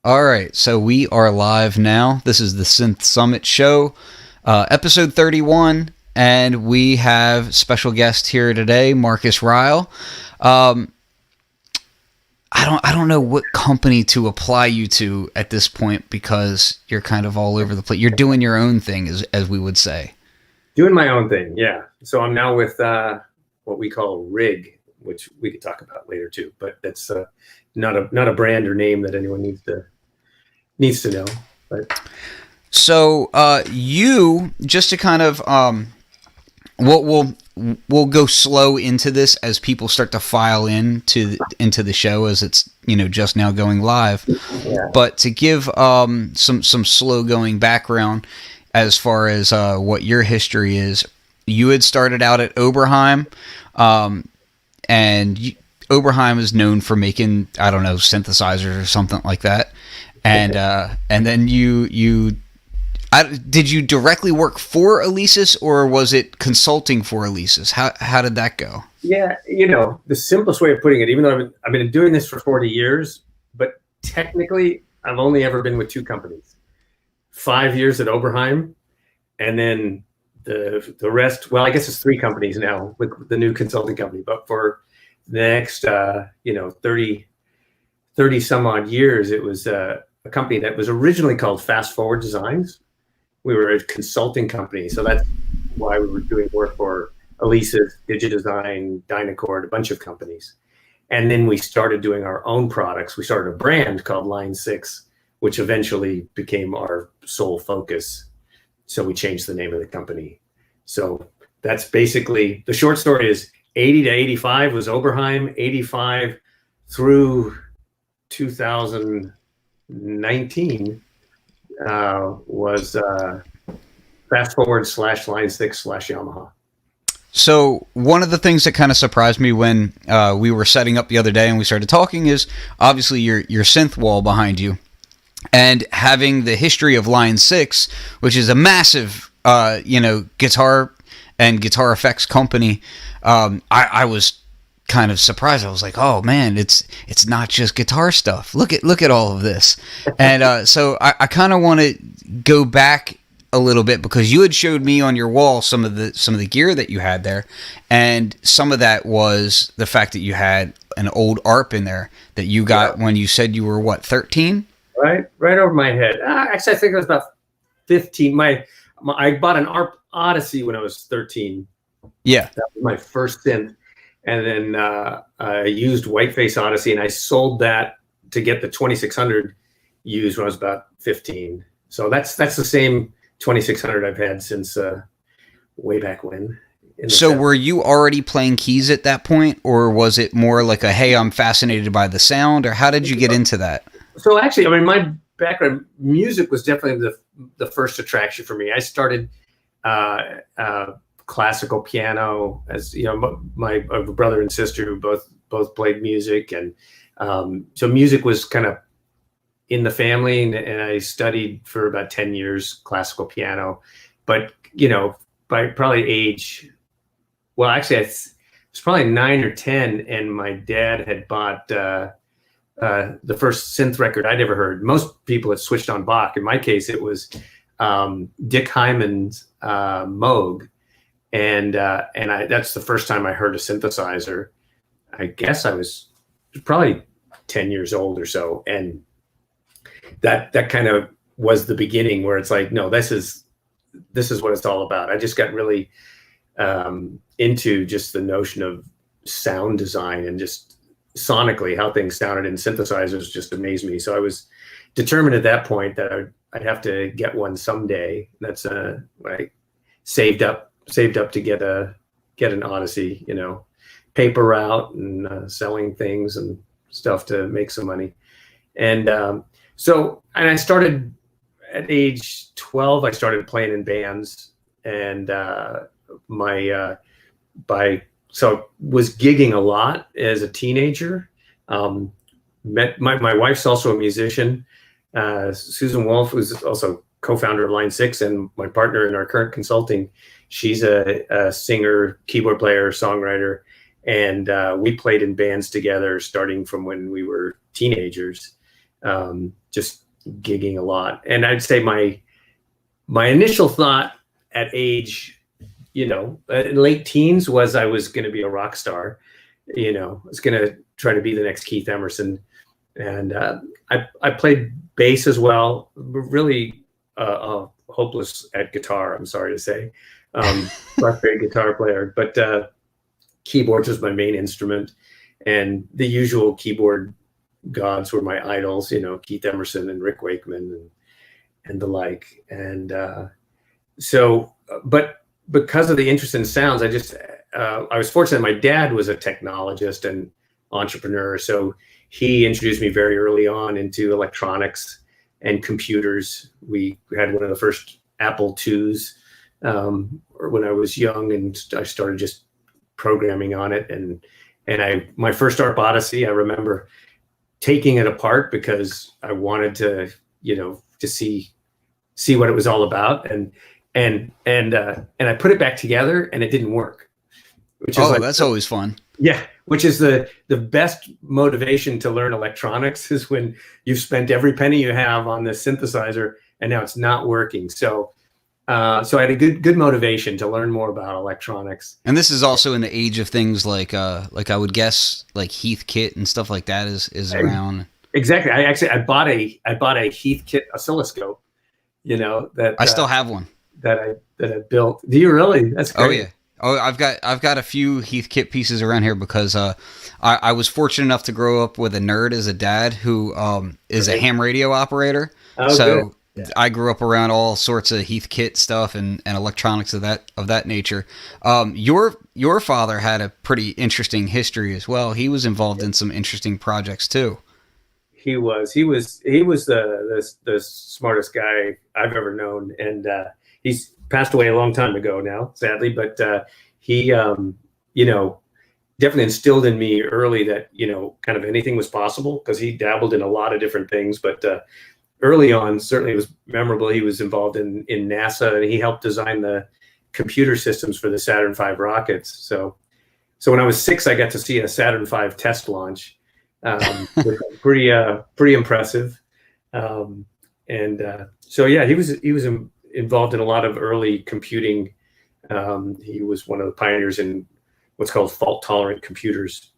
All right, so we are live now. This is the Synth Summit Show, episode 31, and we have special guest here today, Marcus Ryle. Um, I don't know what company to apply you to at this point because you're kind of all over the place. You're doing your own thing, as we would say. Doing my own thing, yeah. So I'm now with what we call Rig, which we could talk about later too. But that's not a brand or name that anyone needs to know. But So you just to kind of we'll go slow into this as people start to file into the show as it's just now going live. yeah, But to give some slow going background as far as what your history is, you had started out at Oberheim, and Oberheim is known for making, I don't know, synthesizers or something like that, and then did you directly work for Alesis or was it consulting for Alesis? How did that go? yeah. The simplest way of putting it, even though I've been doing this for 40 years, but technically I've only ever been with two companies. 5 years at Oberheim, and then the rest. Well, I guess it's three companies now with the new consulting company. But for the next 30 some odd years, it was a company that was originally called Fast Forward Designs. We were a consulting company, so that's why we were doing work for Alesis, Digidesign, Dynacord, a bunch of companies. And then we started doing our own products. We started a brand called Line 6, which eventually became our sole focus. So we changed the name of the company. So that's basically, the short story is 80 to 85 was Oberheim, 85 through 2019 was Fast Forward / Line 6 / Yamaha. So one of the things that kind of surprised me when we were setting up the other day and we started talking is obviously your synth wall behind you. And having the history of Line 6, which is a massive, guitar and guitar effects company, I was kind of surprised. I was like, oh man, it's not just guitar stuff. Look at all of this. And so I kind of want to go back a little bit because you had showed me on your wall some of the gear that you had there, and some of that was the fact that you had an old ARP in there that you got when you said you were what, 13? Right over my head. Actually, I think it was about 15. I bought an ARP Odyssey when I was 13. Yeah. That was my first synth. And then I used Whiteface Odyssey, and I sold that to get the 2600 used when I was about 15. So that's the same 2600 I've had since way back when. So were you already playing keys at that point, or was it more like a, hey, I'm fascinated by the sound, or how did you get into that? So actually, I mean, my background, music was definitely the first attraction for me. I started classical piano, as you know, my brother and sister who both played music, and so music was kind of in the family, and I studied for about 10 years classical piano. But by probably age, well, actually, I was probably 9 or 10, and my dad had bought the first synth record I'd ever heard. Most people had switched on Bach. In my case, it was Dick Hyman's Moog, and that's the first time I heard a synthesizer. I guess I was probably 10 years old or so, and that kind of was the beginning where it's like, no, this is what it's all about. I just got really into just the notion of sound design, and just sonically how things sounded in synthesizers just amazed me. So I was determined at that point that I'd have to get one someday. That's when I saved up to get an Odyssey, paper route and selling things and stuff to make some money. And I started at age 12. I started playing in bands, and was gigging a lot as a teenager. Met my wife's also a musician, Susan Wolf, who's also co-founder of Line 6 and my partner in our current consulting. She's a singer, keyboard player, songwriter, and we played in bands together starting from when we were teenagers. just gigging a lot. And I'd say my initial thought at age, late teens was I was going to be a rock star. I was going to try to be the next Keith Emerson. And I played bass as well, really hopeless at guitar, I'm sorry to say. Not great guitar player, but keyboards was my main instrument. And the usual keyboard gods were my idols, Keith Emerson and Rick Wakeman and the like. And but because of the interest in sounds, I was fortunate. My dad was a technologist and entrepreneur, so he introduced me very early on into electronics and computers. We had one of the first Apple IIs when I was young, and I started just programming on it. And my first ARP Odyssey, I remember taking it apart because I wanted to, to see what it was all about. And I put it back together, and it didn't work. Which is that's always fun. Yeah, which is the best motivation to learn electronics, is when you've spent every penny you have on the synthesizer and now it's not working. So I had a good motivation to learn more about electronics. And this is also in the age of things like I would guess like Heathkit and stuff like that is around. Exactly. I bought a Heathkit oscilloscope. That I still have one that I built. Do you really? That's great. Oh yeah. Oh, I've got a few Heathkit pieces around here because I was fortunate enough to grow up with a nerd as a dad who is a ham radio operator. Oh, so yeah. I grew up around all sorts of Heathkit stuff and electronics of that nature. Your father had a pretty interesting history as well. He was involved in some interesting projects too. He was the smartest guy I've ever known, and he's passed away a long time ago now, sadly, but he, definitely instilled in me early that, kind of anything was possible, because he dabbled in a lot of different things. But early on, certainly it was memorable. He was involved in NASA, and he helped design the computer systems for the Saturn V rockets. So when I was 6, I got to see a Saturn V test launch, which was pretty impressive. So yeah, he was involved in a lot of early computing. He was one of the pioneers in what's called fault-tolerant computers,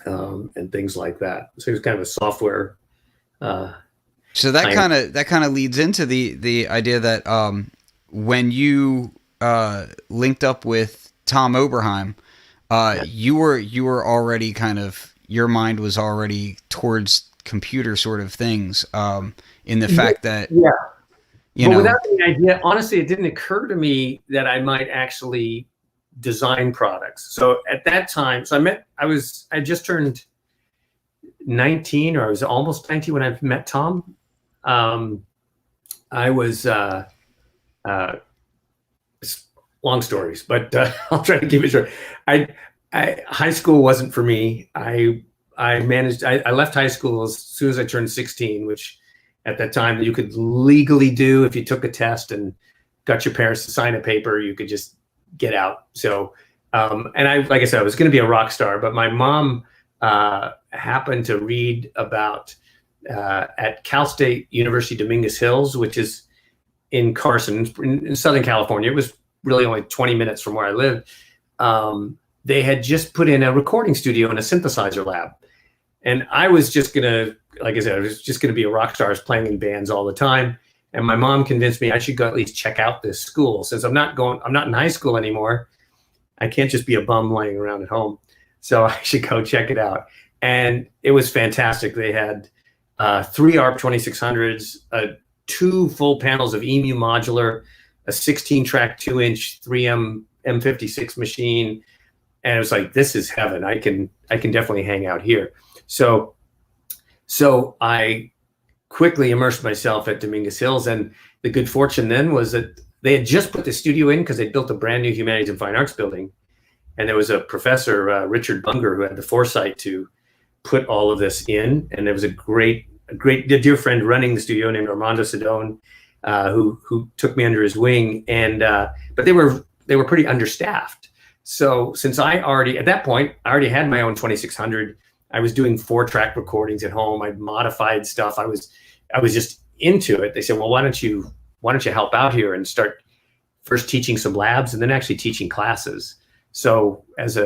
and things like that. So he was kind of a software. So that kind of leads into the idea that when you linked up with Tom Oberheim, you were already kind of, your mind was already towards computer sort of things, in the fact that without any idea, honestly, it didn't occur to me that I might actually design products. So at that time, I just turned 19, or I was almost 19 when I met Tom. I was long stories, but I'll try to keep it short. High school wasn't for me. I left high school as soon as I turned 16, which at that time you could legally do if you took a test and got your parents to sign a paper, you could just get out. So, and like I said, I was going to be a rock star, but my mom happened to read about at Cal State University Dominguez Hills, which is in Carson, in Southern California. It was really only 20 minutes from where I lived. They had just put in a recording studio and a synthesizer lab. And I was just going to, like I said, I was just going to be a rock star. I was playing in bands all the time. And my mom convinced me I should go at least check out this school. Since I'm not in high school anymore, I can't just be a bum laying around at home. So I should go check it out. And it was fantastic. They had 3 ARP 2600s, 2 full panels of EMU modular, a 16-track 2-inch 3M M56 machine. And it was like, this is heaven. I can definitely hang out here. So I quickly immersed myself at Dominguez Hills, and the good fortune then was that they had just put the studio in because they built a brand new Humanities and Fine Arts building, and there was a professor, Richard Bunger, who had the foresight to put all of this in, and there was a great dear friend running the studio named Armando Sedone, who took me under his wing, and but they were pretty understaffed. So since at that point I already had my own 2600. I was doing 4-track recordings at home. I modified stuff. I was just into it. They said, well, why don't you help out here and start first teaching some labs and then actually teaching classes. So as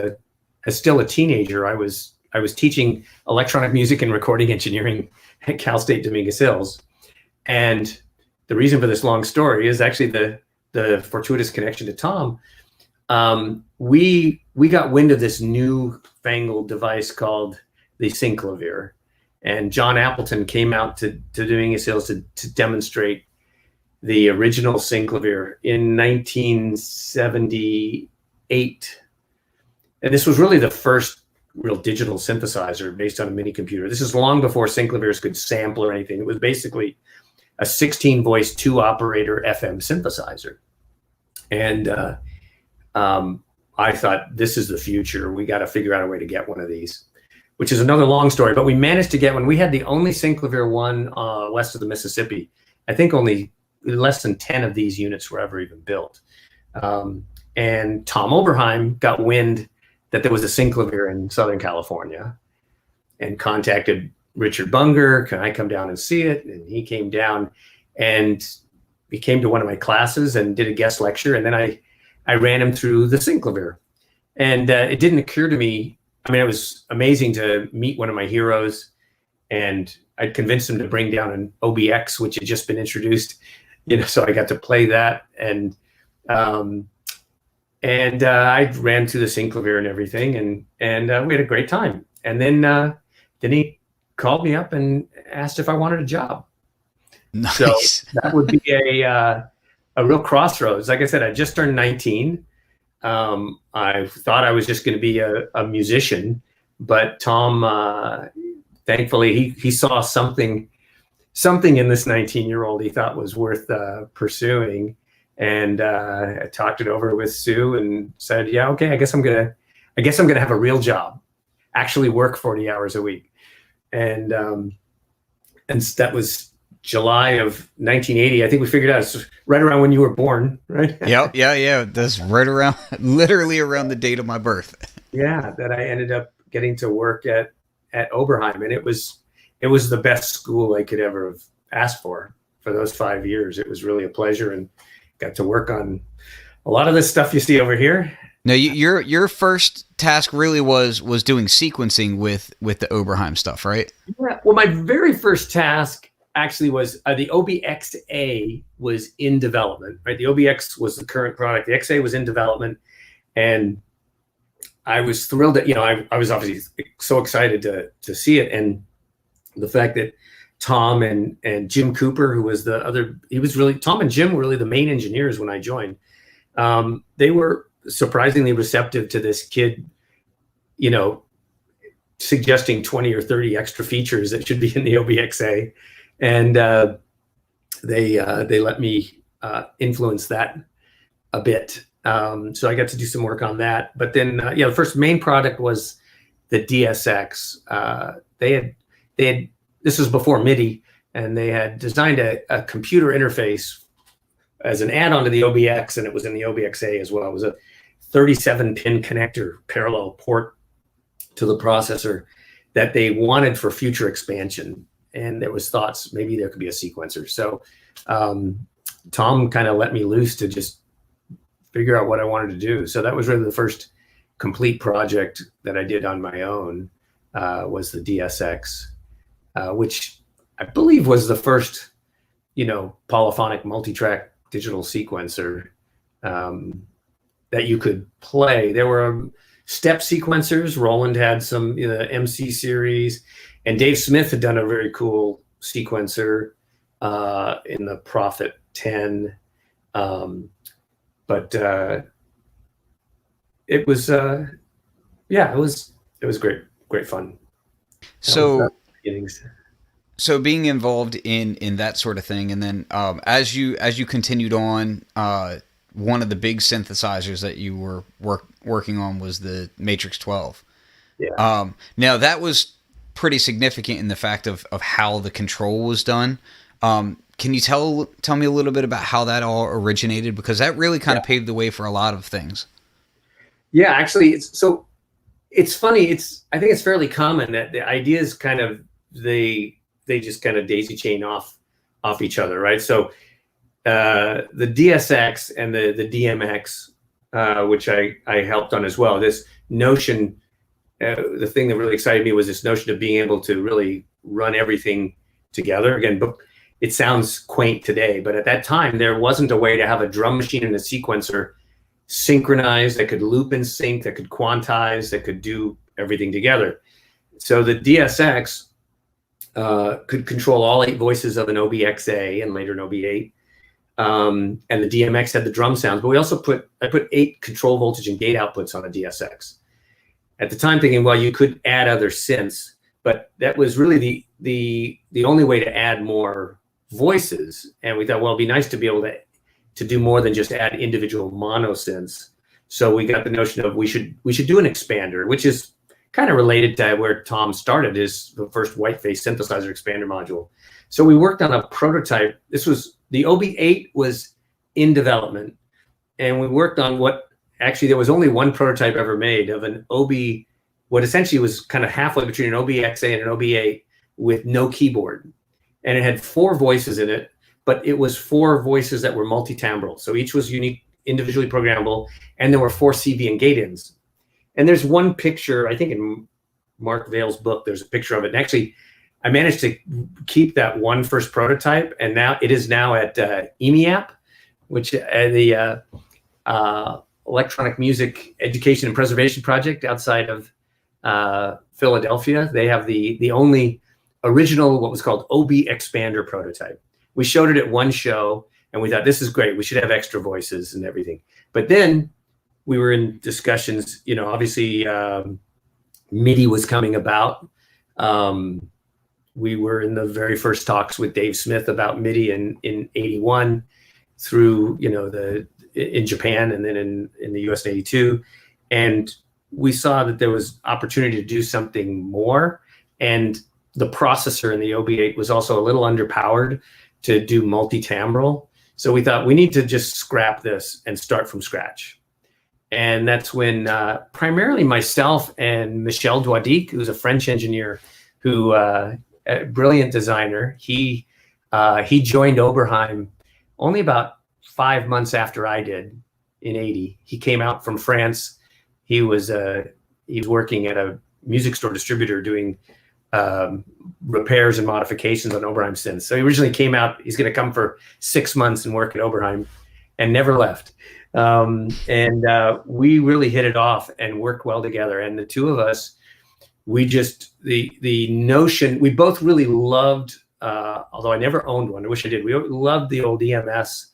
still a teenager, I was teaching electronic music and recording engineering at Cal State Dominguez Hills. And the reason for this long story is actually the fortuitous connection to Tom. We got wind of this newfangled device called the Synclavier, and John Appleton came out to Dominguez Hills to demonstrate the original Synclavier in 1978. And this was really the first real digital synthesizer based on a mini computer. This is long before Synclaviers could sample or anything. It was basically a 16-voice, 2-operator FM synthesizer. And I thought, this is the future. We got to figure out a way to get one of these, which is another long story. But we managed to get one. We had the only Synclavier one west of the Mississippi. I think only less than 10 of these units were ever even built. And Tom Oberheim got wind that there was a Synclavier in Southern California and contacted Richard Bunger. Can I come down and see it? And he came down, and he came to one of my classes and did a guest lecture. And then I ran him through the Synclavier. And it didn't occur to me. I mean, it was amazing to meet one of my heroes, and I'd convinced him to bring down an OBX, which had just been introduced, so I got to play that. And I ran through the Synclavier and everything, and we had a great time. And then he called me up and asked if I wanted a job. Nice. So that would be a real crossroads. Like I said, I just turned 19. I thought I was just going to be a musician, but Tom, thankfully, he saw something in this 19-year-old he thought was worth pursuing. And I talked it over with Sue and said, yeah, okay, I guess I'm gonna have a real job, actually work 40 hours a week. And that was July of 1980. I think we figured out it's right around when you were born, right? Yep. Yeah. That's right around, literally around the date of my birth. Yeah, that I ended up getting to work at Oberheim, and it was the best school I could ever have asked for those 5 years. It was really a pleasure, and got to work on a lot of this stuff you see over here. Now, your first task really was doing sequencing with the Oberheim stuff, right? Yeah. Well, my very first task actually was the OBXA was in development, right? The OBX was the current product. The XA was in development, and I was thrilled that, I was obviously so excited to see it. And the fact that Tom and Jim Cooper, who was Tom and Jim were really the main engineers when I joined. They were surprisingly receptive to this kid, suggesting 20 or 30 extra features that should be in the OBXA. And they let me influence that a bit. So I got to do some work on that. But then, the first main product was the DSX. They had this was before MIDI, and they had designed a computer interface as an add-on to the OBX, and it was in the OBXA as well. It was a 37-pin connector parallel port to the processor that they wanted for future expansion. And there was thoughts maybe there could be a sequencer. So Tom kind of let me loose to just figure out what I wanted to do. So that was really the first complete project that I did on my own, was the DSX, which I believe was the first, polyphonic multi-track digital sequencer that you could play. There were step sequencers. Roland had some MC series, and Dave Smith had done a very cool sequencer in the Prophet 10. But it was great fun. So being involved in that sort of thing, and then as you continued on, one of the big synthesizers that you were working on was the Matrix 12. Yeah. Now that was pretty significant in the fact of how the control was done. Can you tell me a little bit about how that all originated? Because that really kind of paved the way for a lot of things. Yeah, actually, it's funny. I think it's fairly common that the ideas kind of, they just kind of daisy chain off each other, right? So the DSX and the DMX, which I helped on as well. This notion, the thing that really excited me was this notion of being able to really run everything together. Again, but it sounds quaint today, but at that time there wasn't a way to have a drum machine and a sequencer synchronized that could loop in sync, that could quantize, that could do everything together. So the DSX could control all 8 voices of an OBXA and later an OB8. And the DMX had the drum sounds, but I put 8 control voltage and gate outputs on a DSX. At the time thinking, well, you could add other synths, but that was really the only way to add more voices. And we thought, well, it'd be nice to be able to do more than just add individual mono synths. So we got the notion of we should do an expander, which is kind of related to where Tom started, is the first whiteface synthesizer expander module. So we worked on a prototype. This was the OB8 was in development, and we worked on actually there was only one prototype ever made of an what essentially was kind of halfway between an OBXA and an OB8 with no keyboard. And it had 4 voices in it, but it was 4 voices that were multi-timbral. So each was unique, individually programmable, and there were 4 CV and gate-ins. And there's one picture, I think in Mark Vail's book, there's a picture of it. And actually, I managed to keep that one first prototype, and now it is now at EMEAP, which the Electronic Music Education and Preservation Project outside of Philadelphia. They have the only original, what was called OB Expander prototype. We showed it at one show, and we thought, this is great. We should have extra voices and everything. But then we were in discussions, obviously MIDI was coming about. We were in the very first talks with Dave Smith about MIDI in 81 through, in Japan and then in the US in 82. And we saw that there was opportunity to do something more. And the processor in the OB8 was also a little underpowered to do multi-timbral. So we thought we need to just scrap this and start from scratch. And that's when primarily myself and Michel Douadic, who's a French engineer, who a brilliant designer, he joined Oberheim only about 5 months after I did in 80. He came out from France. He was working at a music store distributor doing repairs and modifications on Oberheim synths. So he originally came out, he's going to come for 6 months and work at Oberheim, and never left. We really hit it off and worked well together. And the two of us, we just, the notion, we both really loved, although I never owned one, I wish I did, we loved the old EMS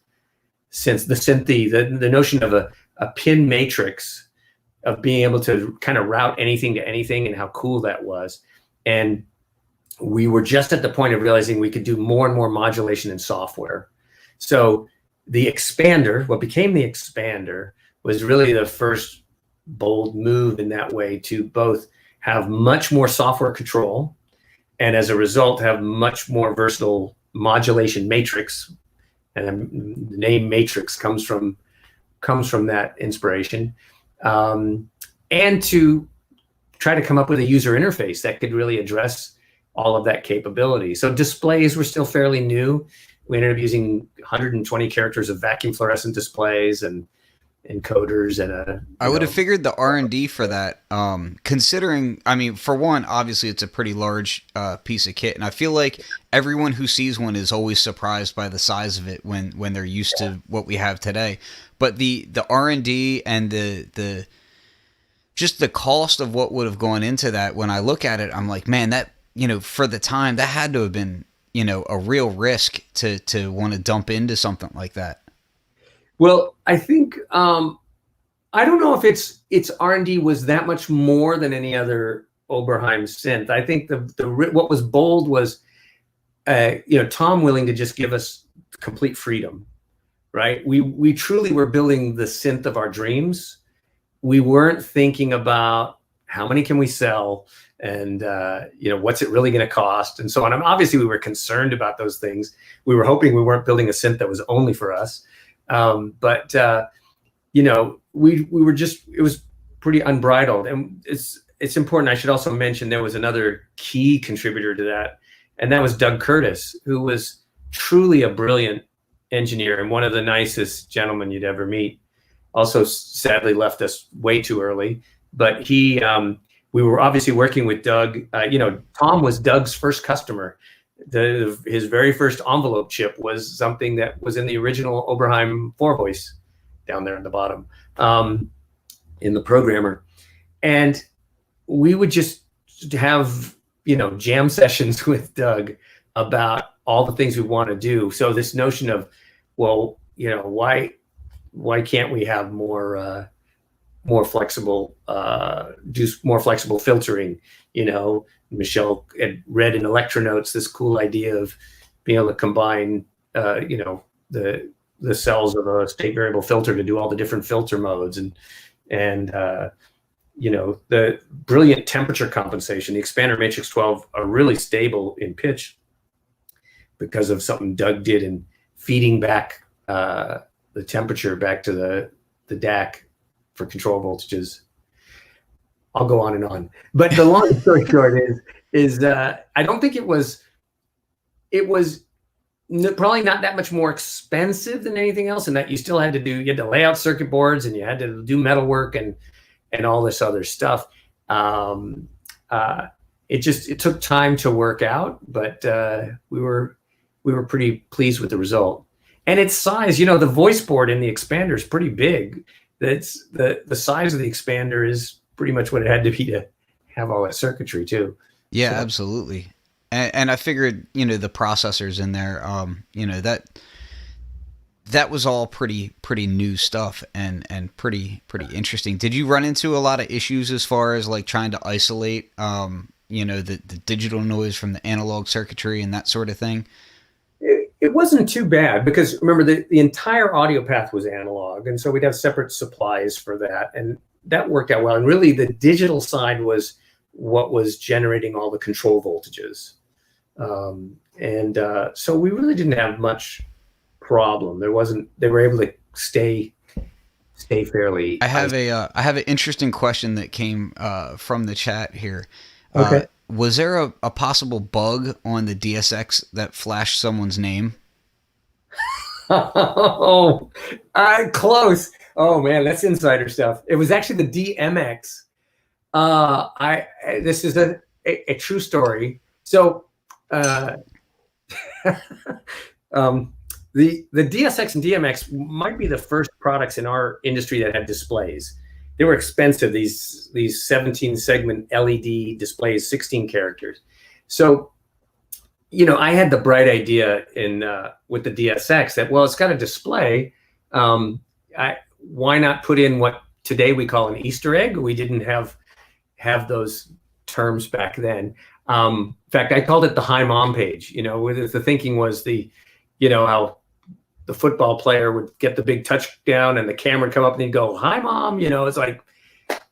synth, the notion of a pin matrix, of being able to kind of route anything to anything, and how cool that was. And we were just at the point of realizing we could do more and more modulation in software. So the expander, what became the expander, was really the first bold move in that way to both have much more software control, and as a result have much more versatile modulation matrix. And the name matrix comes from that inspiration. And to try to come up with a user interface that could really address all of that capability. So displays were still fairly new. We ended up using 120 characters of vacuum fluorescent displays and encoders and I would have figured the R&D for that, considering, I mean, for one, obviously it's a pretty large piece of kit, and I feel like everyone who sees one is always surprised by the size of it when they're used to what we have today. But the R&D and the just the cost of what would have gone into that, when I look at it, I'm like, man, that, for the time, that had to have been, a real risk to want to dump into something like that. Well, I think, I don't know if its R&D was that much more than any other Oberheim synth. I think what was bold was, Tom willing to just give us complete freedom, right? We truly were building the synth of our dreams. We weren't thinking about how many can we sell, and what's it really going to cost, and so on. Obviously, we were concerned about those things. We were hoping we weren't building a synth that was only for us. We were just, it was pretty unbridled. And it's important. I should also mention there was another key contributor to that, and that was Doug Curtis, who was truly a brilliant engineer and one of the nicest gentlemen you'd ever meet. Also, sadly, left us way too early. But we were obviously working with Doug. Tom was Doug's first customer. His very first envelope chip was something that was in the original Oberheim 4-voice down there in the bottom in the programmer. And we would just have, jam sessions with Doug about all the things we want to do. So this notion of, well, why can't we have more flexible, do more flexible filtering? Michelle had read in Electronotes this cool idea of being able to combine, the cells of a state variable filter to do all the different filter modes, and the brilliant temperature compensation. The expander Matrix 12 are really stable in pitch because of something Doug did in feeding back the temperature back to the DAC for control voltages. I'll go on and on. But the long story short is I don't think it was probably not that much more expensive than anything else, and that you had to lay out circuit boards and you had to do metal work and all this other stuff. It took time to work out, but we were pretty pleased with the result. And its size, the voice board in the expander is pretty big. That's the size of the expander is pretty much what it had to be to have all that circuitry too. Yeah, so. Absolutely. And I figured, the processors in there, that was all pretty new stuff and pretty interesting. Did you run into a lot of issues as far as like trying to isolate, the digital noise from the analog circuitry and that sort of thing? It wasn't too bad because remember the entire audio path was analog, and so we'd have separate supplies for that, and that worked out well. And really, the digital side was what was generating all the control voltages, so we really didn't have much problem. They were able to stay fairly. I have an interesting question that came from the chat here. Okay. Was there a possible bug on the DSX that flashed someone's name? Close. Oh man, that's insider stuff. It was actually the DMX. This is a true story. So, the DSX and DMX might be the first products in our industry that had displays. They were expensive, these 17 segment LED displays, 16 characters. So, I had the bright idea with the DSX that, well, it's got a display. Why not put in what today we call an Easter egg? We didn't have those terms back then. In fact, I called it the Hi Mom page. The thinking was how the football player would get the big touchdown and the camera would come up and he'd go, "Hi Mom," it's like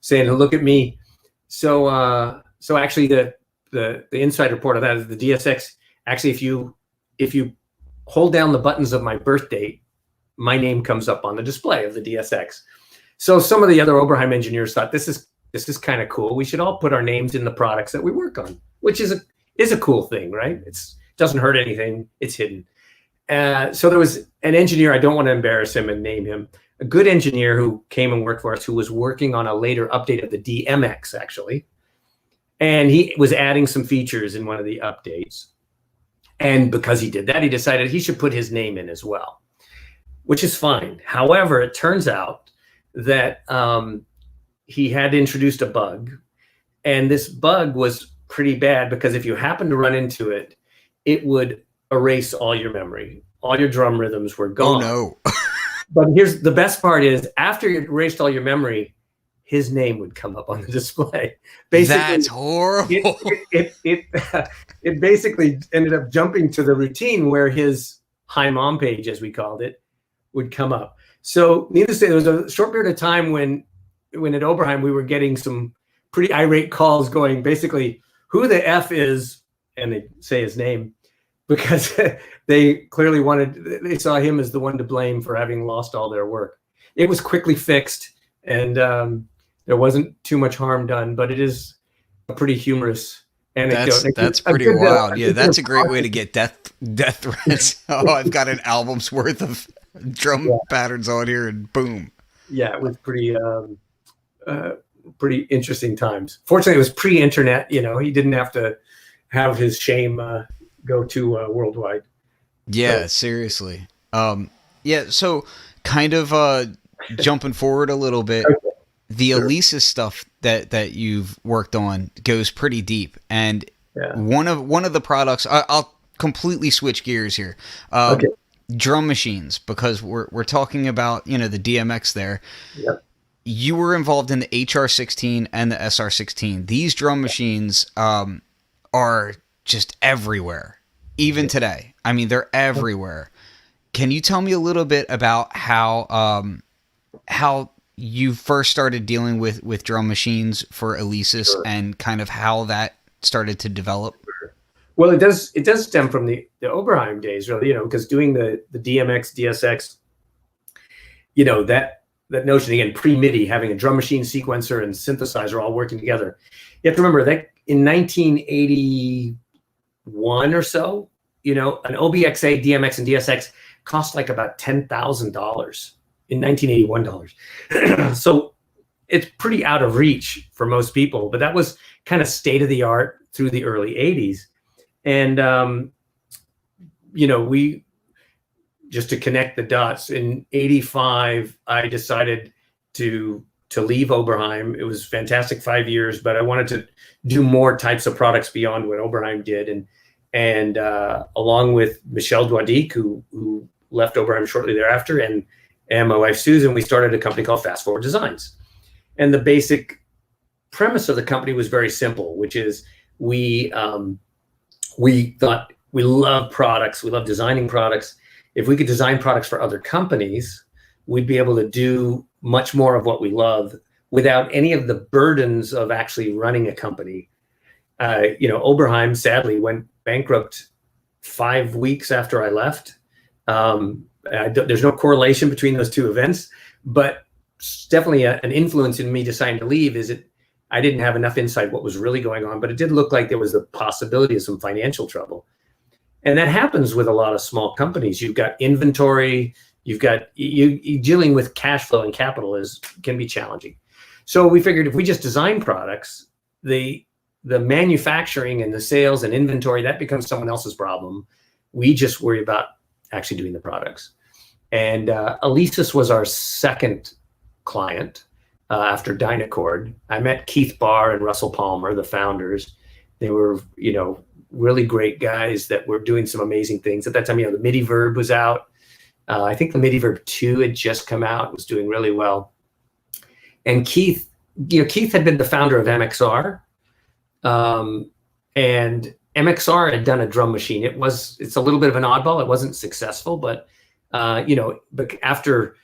saying, "Look at me." So actually the inside report of that is the DSX. Actually, if you hold down the buttons of my birth date, my name comes up on the display of the DSX. So some of the other Oberheim engineers thought this is kind of cool. We should all put our names in the products that we work on, which is a cool thing, right? It doesn't hurt anything. It's hidden. So there was an engineer, I don't want to embarrass him and name him, a good engineer who came and worked for us, who was working on a later update of the DMX, actually. And he was adding some features in one of the updates. And because he did that, he decided he should put his name in as well, which is fine. However, it turns out that he had introduced a bug. And this bug was pretty bad because if you happen to run into it, it would erase all your memory. All your drum rhythms were gone. Oh, no. But here's the best part is after it erased all your memory, his name would come up on the display. Basically, that's horrible. It basically ended up jumping to the routine where his Hi Mom page, as we called it, would come up. So needless to say, there was a short period of time when at Oberheim, we were getting some pretty irate calls going, basically, who the F is, and they say his name, because they clearly they saw him as the one to blame for having lost all their work. It was quickly fixed, and there wasn't too much harm done, but it is pretty humorous anecdote. That's pretty wild. Yeah, that's a great way to get death threats. Oh, I've got an album's worth of drum patterns on here, and boom. Yeah, it was pretty interesting times. Fortunately, it was pre-internet. He didn't have to have his shame go to worldwide. Yeah, seriously. Yeah, so kind of jumping forward a little bit, the Alesis stuff that you've worked on goes pretty deep, and one of the products I'll completely switch gears here. Drum machines, because we're talking about the DMX there. Yep. You were involved in the HR16 and the SR16. These drum machines are just everywhere, even today. I mean, they're everywhere. Can you tell me a little bit about how you first started dealing with drum machines for Alesis and kind of how that started to develop? Well, it does stem from the Oberheim days, really, because doing the DMX, DSX, that notion, again, pre-MIDI, having a drum machine, sequencer, and synthesizer all working together. You have to remember that in 1981 or so, an OBXA, DMX, and DSX cost like about $10,000 in 1981 dollars. So it's pretty out of reach for most people, but that was kind of state of the art through the early 80s. And, we, just to connect the dots, in 85, I decided to leave Oberheim. It was fantastic 5 years, but I wanted to do more types of products beyond what Oberheim did. And along with Michel Douadic, who left Oberheim shortly thereafter, and my wife, Susan, we started a company called Fast Forward Designs. And the basic premise of the company was very simple, which is we thought we love products. We love designing products. If we could design products for other companies, we'd be able to do much more of what we love without any of the burdens of actually running a company. Oberheim sadly went bankrupt 5 weeks after I left. There's no correlation between those two events, but definitely an influence in me deciding to leave is I didn't have enough insight what was really going on, but it did look like there was a possibility of some financial trouble. And that happens with a lot of small companies. You've got inventory, you dealing with cash flow and capital can be challenging. So we figured if we just design products, the manufacturing and the sales and inventory, that becomes someone else's problem. We just worry about actually doing the products. And Alesis was our second client after Dynacord. I met Keith Barr and Russell Palmer, the founders. They were, really great guys that were doing some amazing things. At that time, the MIDI Verb was out. I think the MIDI Verb 2 had just come out. It was doing really well. And Keith had been the founder of MXR. And MXR had done a drum machine. It's a little bit of an oddball. It wasn't successful, but after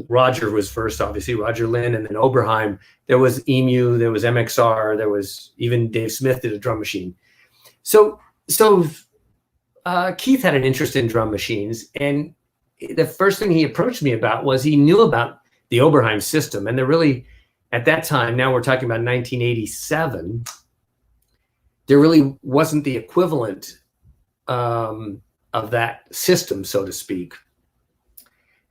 Roger was first, obviously Roger Lynn, and then Oberheim, there was EMU, there was MXR, there was even Dave Smith did a drum machine. So Keith had an interest in drum machines, and the first thing he approached me about was he knew about the Oberheim system, and there really, at that time, now we're talking about 1987, there really wasn't the equivalent of that system, so to speak,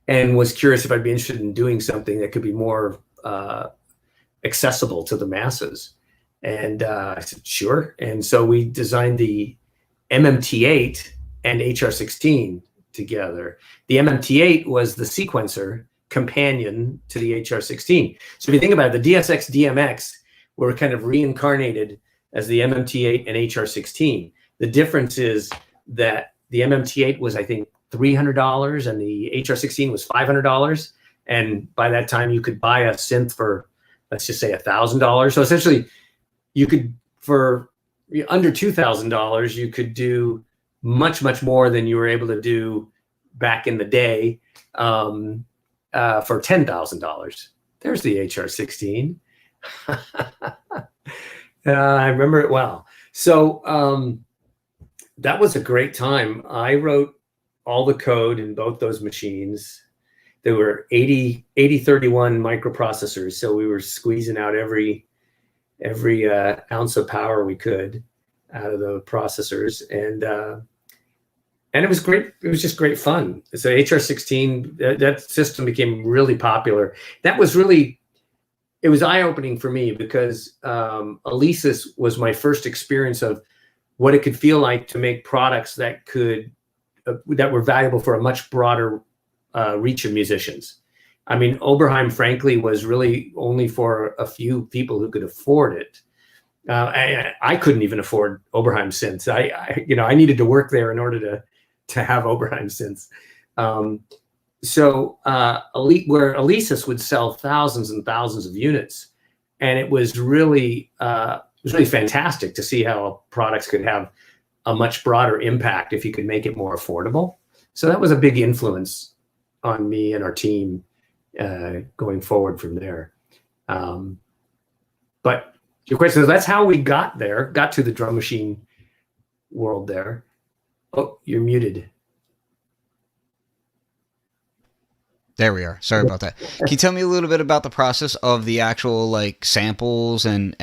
and was curious if I'd be interested in doing something that could be more accessible to the masses. And I said, sure. And so we designed the MMT8 and HR16 together. The MMT8 was the sequencer companion to the HR16. So if you think about it, the DSX, DMX were kind of reincarnated as the MMT8 and HR16. The difference is that the MMT8 was, I think, $300 and the HR16 was $500. And by that time you could buy a synth for, let's just say, $1,000. So essentially you could, for under $2,000, you could do much, much more than you were able to do back in the day for $10,000. There's the HR16. I remember it well. So that was a great time. I wrote all the code in both those machines. There were 8031 microprocessors, so we were squeezing out every every ounce of power we could out of the processors, and it was great. It was just great fun. So HR16, that system became really popular. That was really, it was eye-opening for me because Alesis was my first experience of what it could feel like to make products that that were valuable for a much broader reach of musicians. I mean, Oberheim, frankly, was really only for a few people who could afford it. I couldn't even afford Oberheim synths. I needed to work there in order to have Oberheim synths. Where Alesis would sell thousands and thousands of units, and it was really fantastic to see how products could have a much broader impact if you could make it more affordable. So that was a big influence on me and our team going forward from there. But your question is, that's how we got to the drum machine world there. Oh, you're muted. There we are. Sorry about that. Can you tell me a little bit about the process of the actual like samples and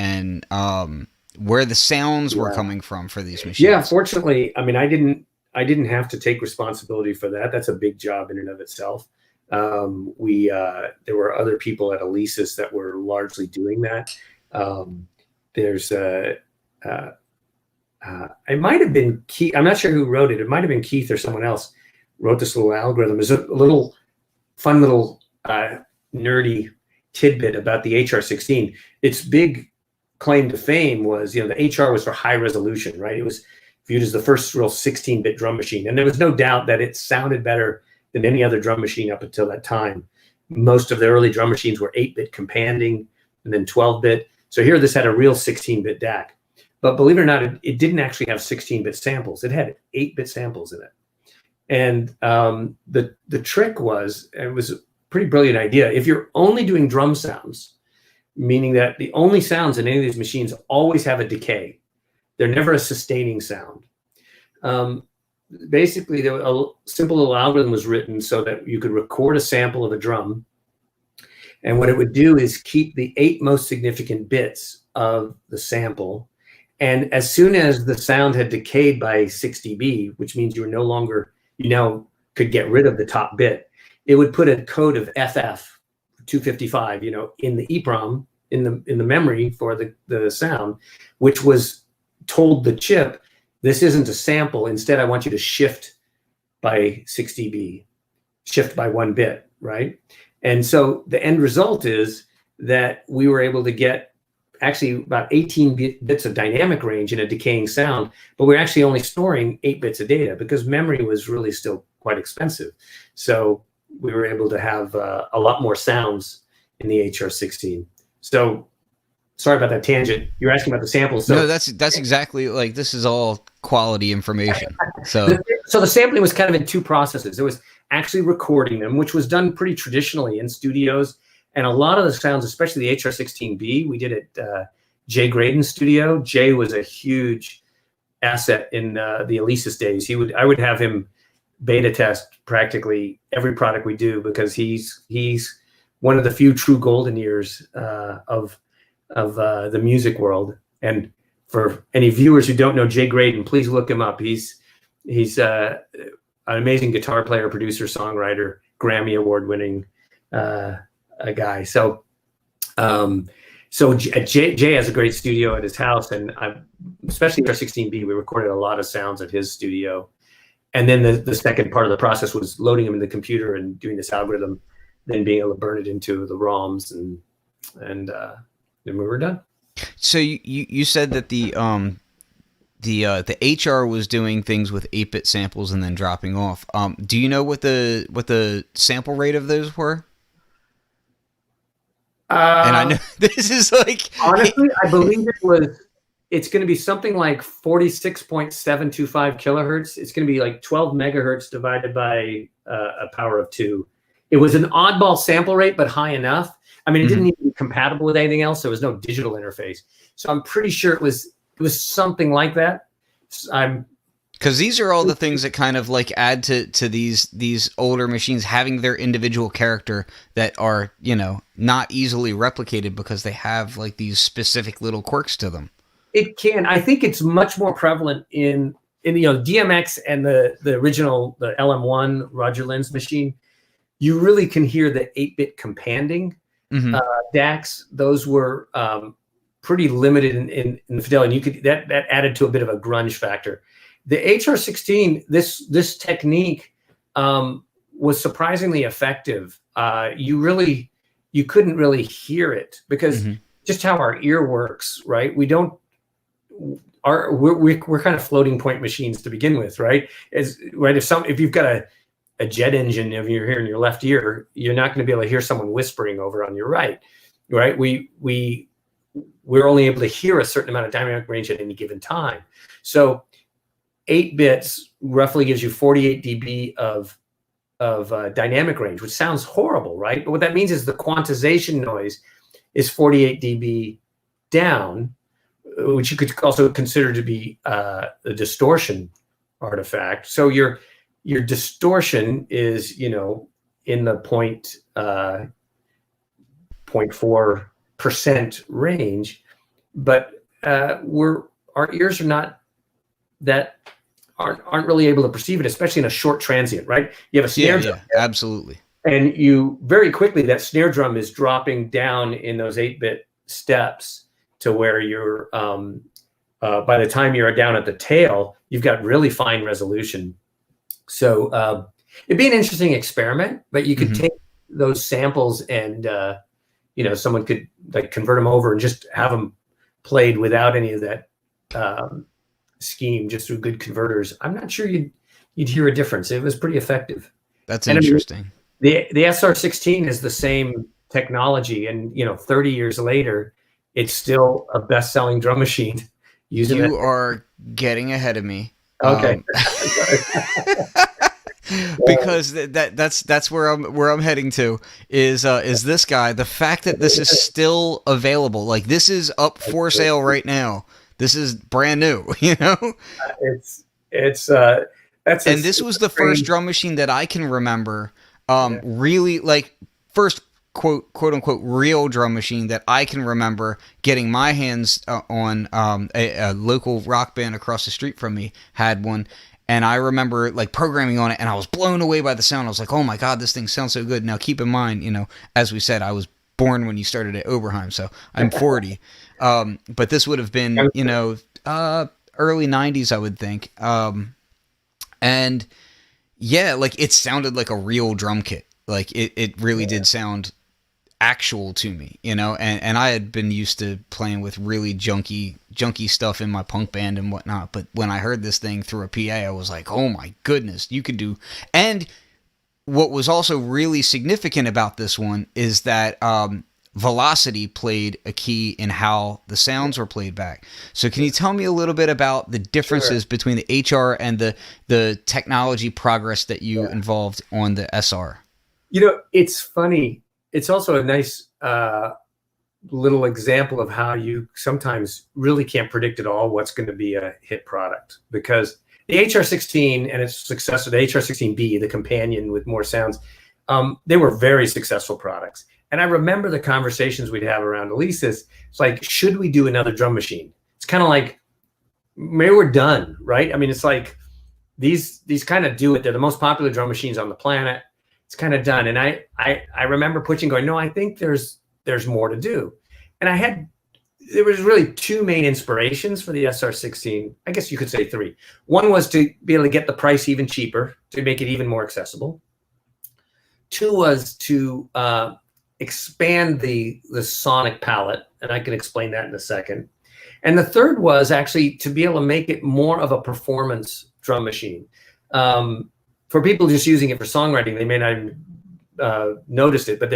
where the sounds were coming from for these machines? Yeah, fortunately, I mean, I didn't have to take responsibility for that. That's a big job in and of itself. There were other people at Alesis that were largely doing that. It might have been Keith. I'm not sure who wrote it. It might have been Keith or someone else wrote this little algorithm. It's a little fun little nerdy tidbit about the HR16. Its big claim to fame was, the HR was for high resolution, right? It was viewed as the first real 16-bit drum machine. And there was no doubt that it sounded better than any other drum machine up until that time. Most of the early drum machines were 8-bit companding and then 12-bit. So here this had a real 16-bit DAC. But believe it or not, it didn't actually have 16-bit samples. It had 8-bit samples in it. And the trick was, and it was a pretty brilliant idea, if you're only doing drum sounds, meaning that the only sounds in any of these machines always have a decay. They're never a sustaining sound. Basically, a simple little algorithm was written so that you could record a sample of a drum. And what it would do is keep the 8 most significant bits of the sample. And as soon as the sound had decayed by 6 dB, which means you now could get rid of the top bit, it would put a code of FF 255, in the EEPROM, in the memory for the sound, which was told the chip, this isn't a sample. Instead, I want you to shift by 6 dB, shift by 1 bit, right? And so the end result is that we were able to get actually about 18 bits of dynamic range in a decaying sound, but we're actually only storing 8 bits of data because memory was really still quite expensive. So we were able to have a lot more sounds in the HR16. So sorry about that tangent. You're asking about the samples. So, no, that's exactly, like, this is all quality information. So the sampling was kind of in 2 processes. There was actually recording them, which was done pretty traditionally in studios. And a lot of the sounds, especially the HR16B, we did at Jay Graydon's studio. Jay was a huge asset in the Alesis days. I would have him beta test practically every product we do because he's one of the few true golden years of the music world. And for any viewers who don't know Jay Graydon, please look him up. He's an amazing guitar player, producer, songwriter, Grammy Award winning a guy. So Jay has a great studio at his house, and especially for 16B, we recorded a lot of sounds at his studio. And then the second part of the process was loading them in the computer and doing this algorithm, then being able to burn it into the ROMs, and then we were done. So you said that the HR was doing things with 8-bit samples and then dropping off. Do you know what the sample rate of those were? And I know this is like, honestly, I believe it's going to be something like 46.725 kilohertz. It's going to be like 12 megahertz divided by a power of 2. It was an oddball sample rate, but high enough. I mean, it didn't need to be compatible with anything else. There was no digital interface. So I'm pretty sure it was something like that. Because Because these are all the things that kind of like add to these older machines having their individual character that are, you know, not easily replicated because they have like these specific little quirks to them. It can. I think it's much more prevalent in you know, DMX and the original, the LM1 Roger Lenz machine. You really can hear the 8-bit companding DACs. Those were pretty limited in the fidelity. And you could that added to a bit of a grunge factor. The HR16, this technique was surprisingly effective. You couldn't really hear it because just how our ear works, right? We're kind of floating point machines to begin with, right? If you've got a jet engine of your here in your left ear, you're not going to be able to hear someone whispering over on your right? We're only able to hear a certain amount of dynamic range at any given time. So 8 bits roughly gives you 48 dB of dynamic range, which sounds horrible, right? But what that means is the quantization noise is 48 dB down, which you could also consider to be a distortion artifact. So your distortion is, you know, in the 0.4% range, but our ears are not that aren't really able to perceive it, especially in a short transient, right? You have a snare drum, absolutely, and you very quickly that snare drum is dropping down in those 8-bit steps to where you're by the time you're down at the tail, you've got really fine resolution. So it'd be an interesting experiment, but you could take those samples and you know, someone could like convert them over and just have them played without any of that scheme, just through good converters. I'm not sure you'd hear a difference. It was pretty effective. That's interesting. I mean, the SR16 is the same technology, and you know, 30 years later, it's still a best-selling drum machine. You are getting ahead of me. Okay. Because that's where I'm heading to is this guy. The fact that this is still available, like this is up for sale right now. This is brand new, you know. This was the first drum machine that I can remember. Really, like first quote unquote real drum machine that I can remember getting my hands on. A local rock band across the street from me had one. And I remember like programming on it, and I was blown away by the sound. I was like, "Oh my god, this thing sounds so good!" Now, keep in mind, you know, as we said, I was born when you started at Oberheim, so I'm 40. But this would have been, you know, early '90s, I would think. And yeah, like it sounded like a real drum kit. Like it really did sound actual to me, you know. And I had been used to playing with really junky stuff in my punk band and whatnot, but when I heard this thing through a PA, I was like, oh my goodness, you could do. And what was also really significant about this one is that velocity played a key in how the sounds were played back. So can you tell me a little bit about the differences between the HR and the technology progress that you involved on the SR? You know, it's funny. It's also a nice little example of how you sometimes really can't predict at all what's going to be a hit product, because the HR16 and its successor, the HR16B, the companion with more sounds, they were very successful products. And I remember the conversations we'd have around Alesis. It's like, should we do another drum machine? It's kind of like, maybe we're done, right? I mean, it's like these kind of do it. They're the most popular drum machines on the planet. It's kind of done. And I remember pushing, going, no, I think there's more to do. And there was really two main inspirations for the SR16. I guess you could say three. One was to be able to get the price even cheaper, to make it even more accessible. Two was to expand the sonic palette, and I can explain that in a second. And the third was actually to be able to make it more of a performance drum machine. For people just using it for songwriting, they may not even notice it, but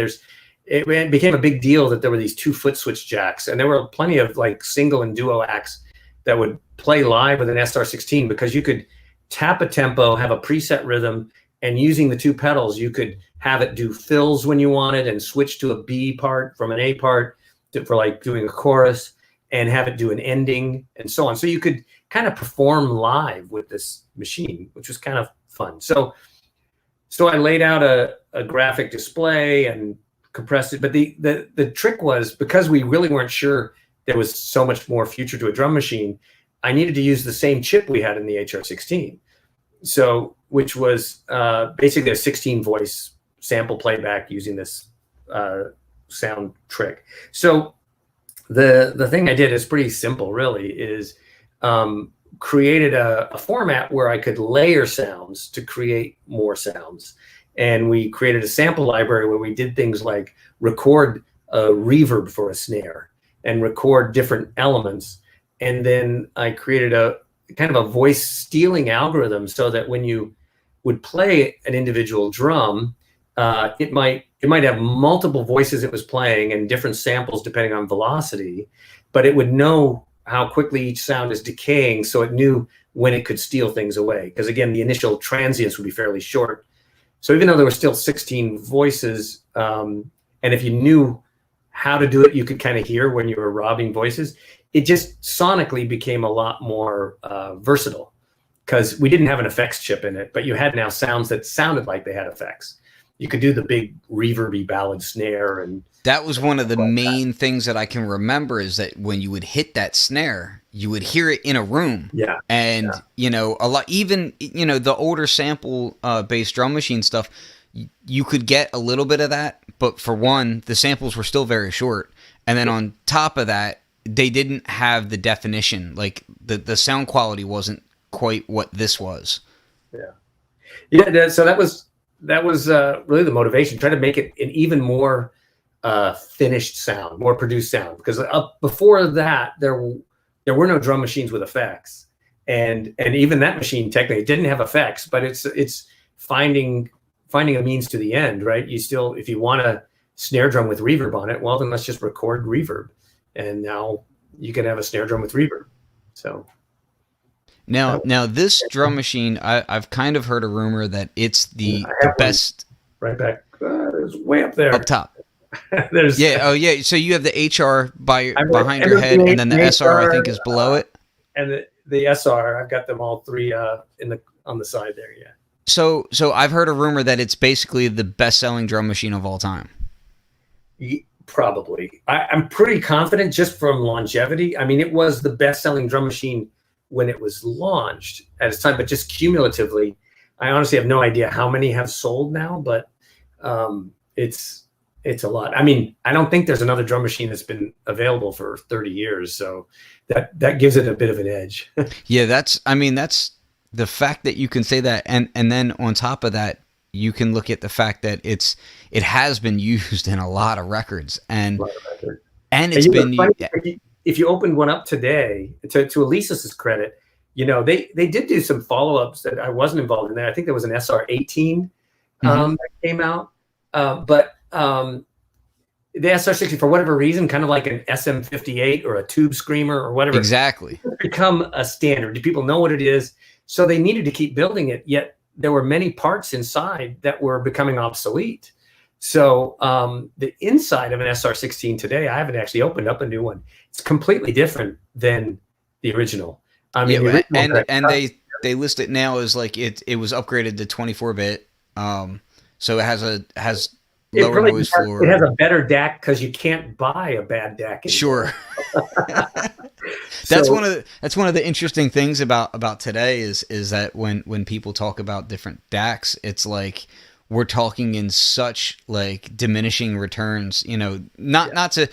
it became a big deal that there were these 2 foot switch jacks, and there were plenty of like single and duo acts that would play live with an SR16, because you could tap a tempo, have a preset rhythm, and using the 2 pedals, you could have it do fills when you wanted and switch to a B part from an A part for like doing a chorus, and have it do an ending and so on. So you could kind of perform live with this machine, which was kind of fun. So I laid out a graphic display and compressed it. But the trick was, because we really weren't sure there was so much more future to a drum machine, I needed to use the same chip we had in the HR16. So, which was basically a 16 voice sample playback using this sound trick. So the thing I did is pretty simple, really, is created a format where I could layer sounds to create more sounds. And we created a sample library where we did things like record a reverb for a snare and record different elements. And then I created a kind of a voice stealing algorithm so that when you would play an individual drum, it might have multiple voices it was playing and different samples depending on velocity, but it would know how quickly each sound is decaying, so it knew when it could steal things away. Because again, the initial transients would be fairly short. So even though there were still 16 voices, and if you knew how to do it, you could kind of hear when you were robbing voices. It just sonically became a lot more versatile, because we didn't have an effects chip in it, but you had now sounds that sounded like they had effects. You could do the big reverby ballad snare, and that was one of the main things that I can remember, is that when you would hit that snare, you would hear it in a room. Yeah. And you know, a lot, even, you know, the older sample based drum machine stuff, you could get a little bit of that, but for one, the samples were still very short, and then on top of that, they didn't have the definition. Like the sound quality wasn't quite what this was. So that was really the motivation, try to make it an even more finished sound, more produced sound. Because before that, there were no drum machines with effects, and even that machine technically didn't have effects. But it's finding a means to the end, right? You still, if you want a snare drum with reverb on it, well, then let's just record reverb, and now you can have a snare drum with reverb. So. Now this drum machine, I've kind of heard a rumor that it's the best. Right back, it's way up there, up top. There's So you have the HR behind your head, and then the SR I think is below it. And the SR, I've got them all three on the side there. Yeah. So I've heard a rumor that it's basically the best-selling drum machine of all time. Probably, I'm pretty confident just from longevity. I mean, it was the best-selling drum machine when it was launched at its time, but just cumulatively, I honestly have no idea how many have sold now, but it's a lot. I mean, I don't think there's another drum machine that's been available for 30 years. So that gives it a bit of an edge. Yeah, that's the fact that you can say that. And then on top of that, you can look at the fact that it has been used in a lot of records, and it's been, if you opened one up today, to Alesis' credit, you know, they did do some follow-ups that I wasn't involved in there. I think there was an SR18 that came out, but the SR60, for whatever reason, kind of like an SM58 or a Tube Screamer or whatever, exactly, it's become a standard. Do people know what it is? So they needed to keep building it, yet there were many parts inside that were becoming obsolete. So the inside of an SR16 today, I haven't actually opened up a new one. It's completely different than the original. I mean, yeah, and they list it now as like it was upgraded to 24-bit. So it has lower noise floor. It has a better DAC because you can't buy a bad DAC anymore. Sure. That's one of the interesting things about today is that when people talk about different DACs, it's like we're talking in such like diminishing returns, you know, not to,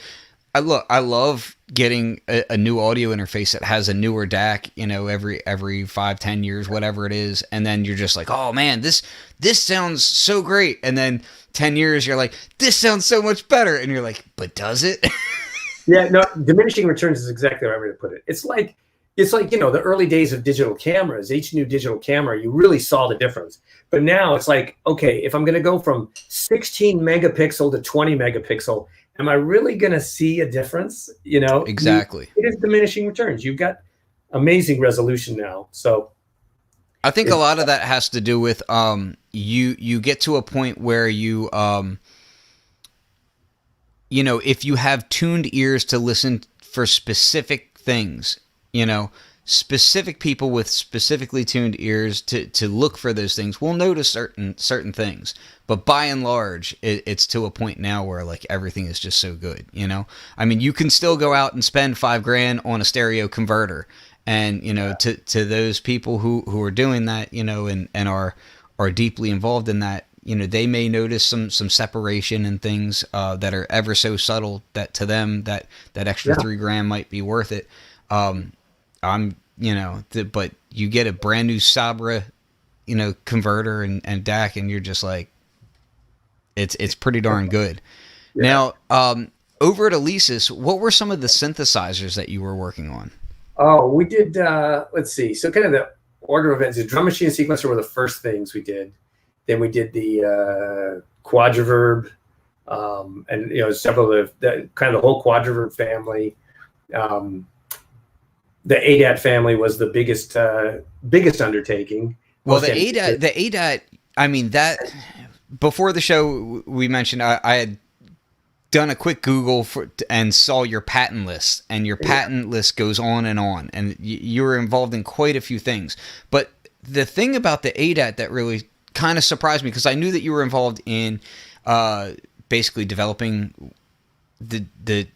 I love getting a new audio interface that has a newer DAC, you know, every 5-10 years, whatever it is. And then you're just like, oh man, this sounds so great. And then 10 years, you're like, this sounds so much better. And you're like, but does it? Yeah, no, diminishing returns is exactly the right way to put it. It's like, you know, the early days of digital cameras, each new digital camera, you really saw the difference. But now it's like, okay, if I'm going to go from 16 megapixel to 20 megapixel, am I really going to see a difference? You know, exactly. It is diminishing returns. You've got amazing resolution now. So I think a lot of that has to do with you get to a point where you you know, if you have tuned ears to listen for specific things, you know, specific people with specifically tuned ears to look for those things will notice certain things. But by and large, it's to a point now where like everything is just so good, you know? I mean, you can still go out and spend $5,000 on a stereo converter. And, you know, to those people who are doing that, you know, and are deeply involved in that, you know, they may notice some separation and things that are ever so subtle that to them that extra $3,000 might be worth it. But you get a brand new Sabra, you know, converter and DAC, and you're just like, it's pretty darn good. Yeah. Now, over at Alesis, what were some of the synthesizers that you were working on? Oh, we did, let's see. So kind of the order of events, the drum machine and sequencer were the first things we did. Then we did the quadraverb, and, you know, several of the kind of the whole quadraverb family. The ADAT family was the biggest undertaking. Well, the ADAT, I mean, that before the show we mentioned, I had done a quick Google and saw your patent list, and your patent list goes on, and you were involved in quite a few things. But the thing about the ADAT that really kind of surprised me, because I knew that you were involved in basically developing the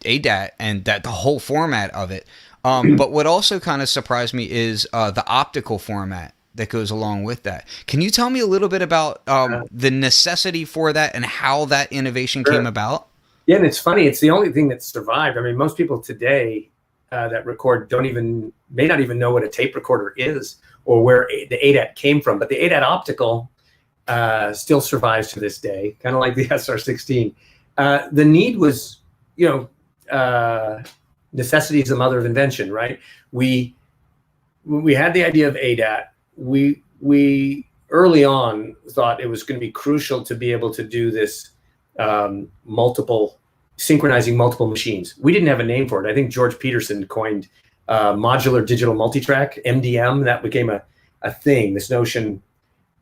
ADAT and that the whole format of it. But what also kind of surprised me is the optical format that goes along with that. Can you tell me a little bit about the necessity for that and how that innovation came about? Yeah, and it's funny. It's the only thing that survived. I mean, most people today that record may not even know what a tape recorder is or where the ADAT came from. But the ADAT optical still survives to this day, kind of like the SR16. The need was, you know, necessity is the mother of invention, right? We had the idea of ADAT. We early on thought it was going to be crucial to be able to do this synchronizing multiple machines. We didn't have a name for it. I think George Peterson coined modular digital multitrack, MDM. That became a thing. This notion,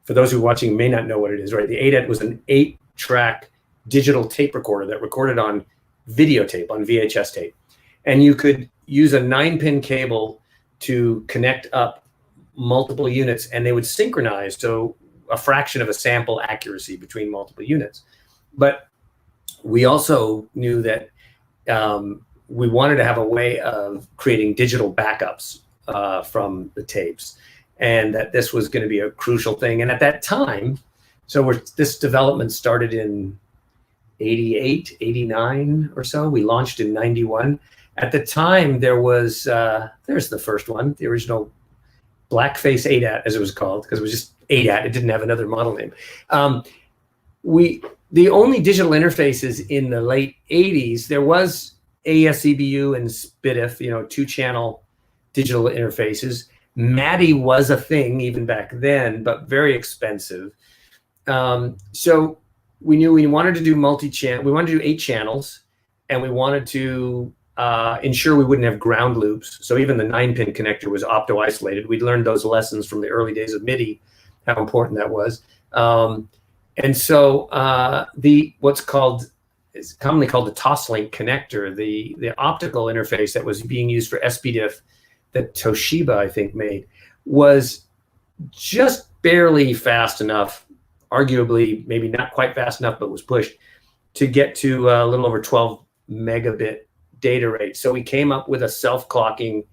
for those who are watching may not know what it is, right? The ADAT was an 8-track digital tape recorder that recorded on videotape, on VHS tape. And you could use a 9-pin cable to connect up multiple units, and they would synchronize to a fraction of a sample accuracy between multiple units. But we also knew that we wanted to have a way of creating digital backups from the tapes, and that this was going to be a crucial thing. And at that time, this development started in 88, 89 or so. We launched in 91. At the time, there's the first one, the original blackface ADAT, as it was called, because it was just ADAT. It didn't have another model name. The only digital interfaces in the late 80s, there was AES-EBU and SPDIF, you know, 2-channel digital interfaces. MADI was a thing even back then, but very expensive. So we knew we wanted to do multi-channel. We wanted to do 8 channels, and we wanted to ensure we wouldn't have ground loops. So even the 9-pin connector was opto-isolated. We'd learned those lessons from the early days of MIDI, how important that was. And so what's commonly called the Toslink connector, the optical interface that was being used for SPDIF that Toshiba, I think, made, was just barely fast enough, arguably maybe not quite fast enough, but was pushed to get to a little over 12 megabit data rate. So we came up with a self-clocking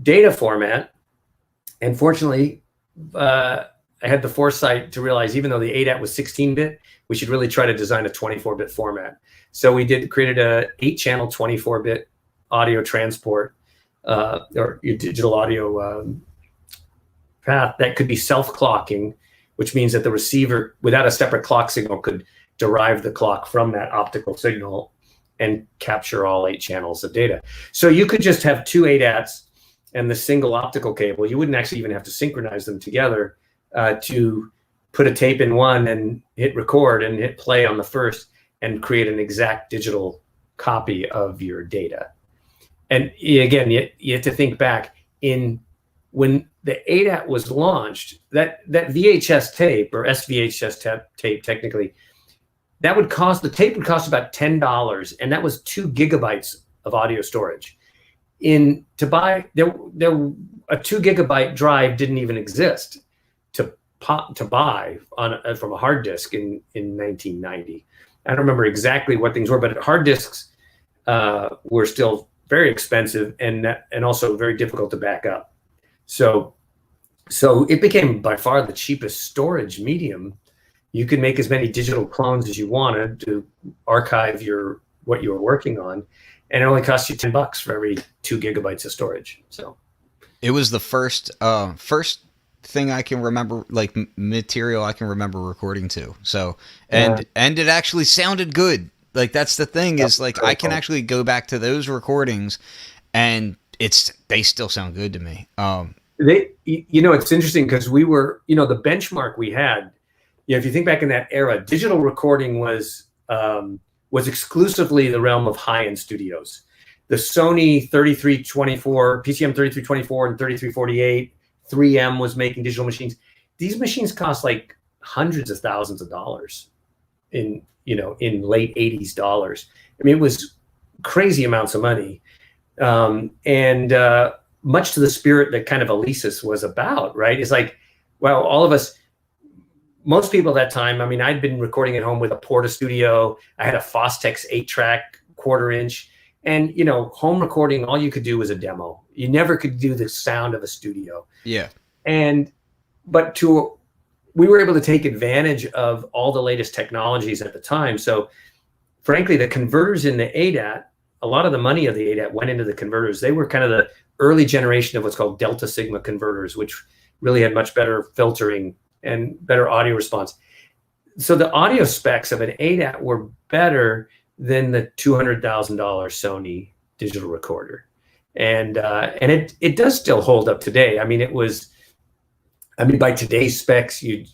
data format. And fortunately, I had the foresight to realize, even though the ADAT was 16-bit, we should really try to design a 24-bit format. So we created a 8-channel 24-bit audio transport or your digital audio path that could be self-clocking, which means that the receiver, without a separate clock signal, could derive the clock from that optical signal and capture all 8 channels of data. So you could just have 2 ADATs and the single optical cable. You wouldn't actually even have to synchronize them together to put a tape in one and hit record and hit play on the first and create an exact digital copy of your data. And again, you have to think back when the ADAT was launched, that VHS tape, or SVHS tape technically, the tape would cost about $10, and that was 2 gigabytes of audio storage. There a 2 GB drive didn't even exist to buy from a hard disk in 1990. I don't remember exactly what things were, but hard disks were still very expensive and also very difficult to back up. So it became by far the cheapest storage medium. You could make as many digital clones as you wanted to archive what you were working on, and it only cost you $10 for every 2 GB of storage. So it was the first thing I can remember, like material I can remember recording to. So and it actually sounded good. Like that's the thing, is like I can actually go back to those recordings, and they still sound good to me. It's interesting because we were, the benchmark we had, if you think back in that era, digital recording was exclusively the realm of high-end studios. The Sony 3324, PCM 3324 and 3348, 3M was making digital machines. These machines cost like hundreds of thousands of dollars in late 80s dollars. I mean, it was crazy amounts of money. And much to the spirit that kind of Alesis was about, right? It's like, well, all of us, most people at that time, I mean, I'd been recording at home with a Porta Studio. I had a Fostex 8-track 1/4 inch. And, home recording, all you could do was a demo. You never could do the sound of a studio. Yeah. But we were able to take advantage of all the latest technologies at the time. So frankly, the converters in the ADAT, a lot of the money of the ADAT went into the converters. They were kind of the early generation of what's called Delta Sigma converters, which really had much better filtering and better audio response. So the audio specs of an ADAT were better than the $200,000 Sony digital recorder. And it does still hold up today. I mean, by today's specs, you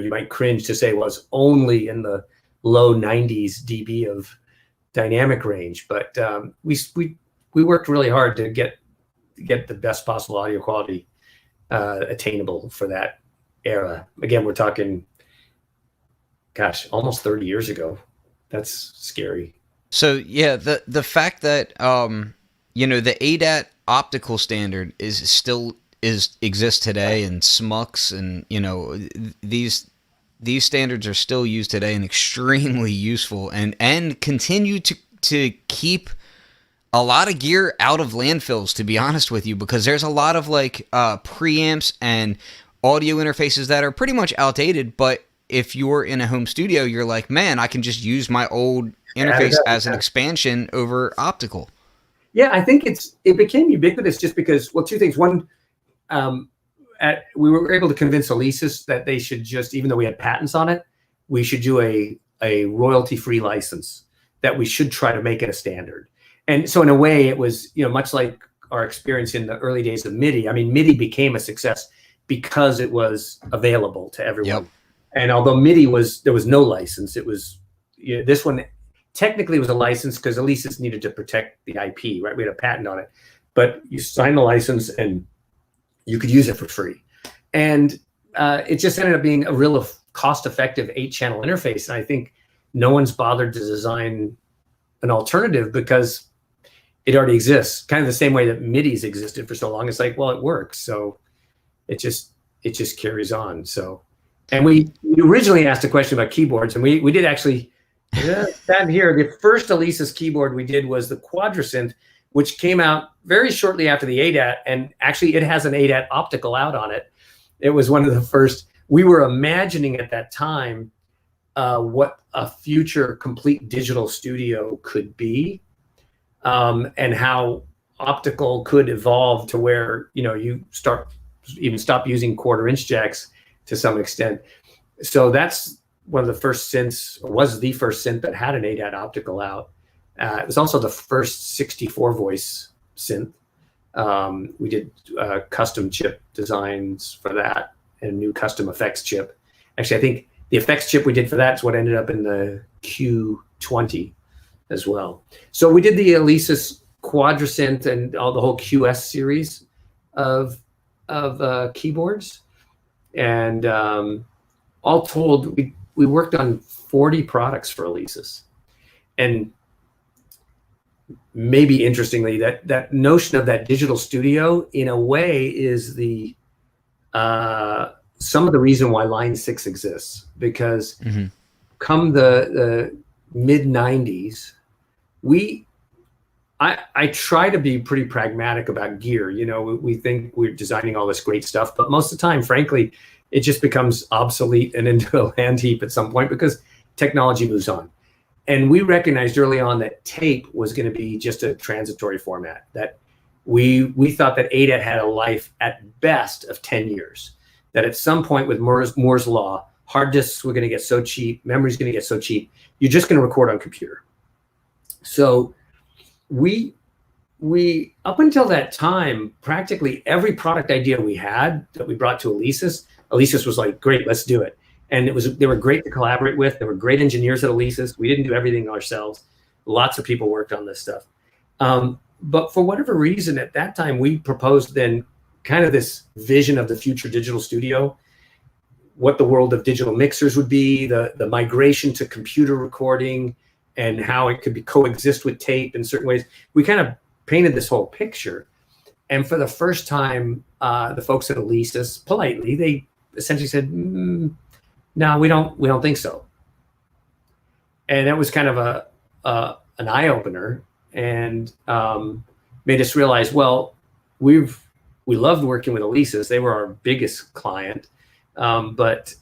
might cringe to say, well, it's only in the low 90s dB of dynamic range, but we worked really hard to get the best possible audio quality attainable for that era. Again, we're talking, almost 30 years ago. That's scary. So yeah, the fact that the ADAT optical standard exists today, and SMUX, and these standards are still used today and extremely useful, and continue to keep a lot of gear out of landfills, to be honest with you, because there's a lot of preamps and audio interfaces that are pretty much outdated. But if you're in a home studio, you're like, man, I can just use my old interface as an expansion over optical. Yeah, I think it became ubiquitous just because, well, two things. One, we were able to convince Alesis that they should just, even though we had patents on it, we should do a royalty-free license, that we should try to make it a standard. And so in a way, it was, much like our experience in the early days of MIDI. I mean, MIDI became a success because it was available to everyone. Yep. And although MIDI there was no license, it was, this one technically was a license because Alesis needed to protect the IP, right? We had a patent on it, but you sign the license and you could use it for free. And it just ended up being a real cost-effective 8-channel interface. And I think no one's bothered to design an alternative because it already exists, kind of the same way that MIDI's existed for so long. It's like, well, it works. So it just carries on. So, and we originally asked a question about keyboards, and we did actually, that here, the first Alesis keyboard we did was the Quadrasynth, which came out very shortly after the ADAT, and actually it has an ADAT optical out on it. It was one of the first. We were imagining at that time what a future complete digital studio could be, and how optical could evolve to where you stop using 1/4 inch jacks to some extent. So that's one of the first synths, or was the first synth that had an ADAT optical out. It was also the first 64 voice synth. We did custom chip designs for that, and a new custom effects chip. Actually, I think the effects chip we did for that is what ended up in the Q20 as well. So we did the Alesis Quadrasynth and the whole QS series of keyboards, and all told, we worked on 40 products for Alesis. And maybe interestingly, that notion of that digital studio in a way is the some of the reason why Line 6 exists, because come the mid 90s, I try to be pretty pragmatic about gear. You know, we think we're designing all this great stuff, but most of the time, frankly, it just becomes obsolete and into a land heap at some point because technology moves on. And we recognized early on that tape was going to be just a transitory format, that we thought that ADAT had a life at best of 10 years, that at some point with Moore's law, hard disks were going to get so cheap, memory's going to get so cheap, you're just going to record on computer. So we up until that time, practically every product idea we had that we brought to Alesis was like, great, let's do it. And they were great to collaborate with. There were great engineers at Alesis. We didn't do everything ourselves. Lots of people worked on this stuff. But for whatever reason, at that time, we proposed then kind of this vision of the future digital studio, what the world of digital mixers would be, the migration to computer recording, and how it could coexist with tape in certain ways. We kind of painted this whole picture. And for the first time, the folks at Alesis, politely, they essentially said, no, we don't think so. And that was kind of an eye opener, and made us realize, well, we loved working with Alesis. They were our biggest client, but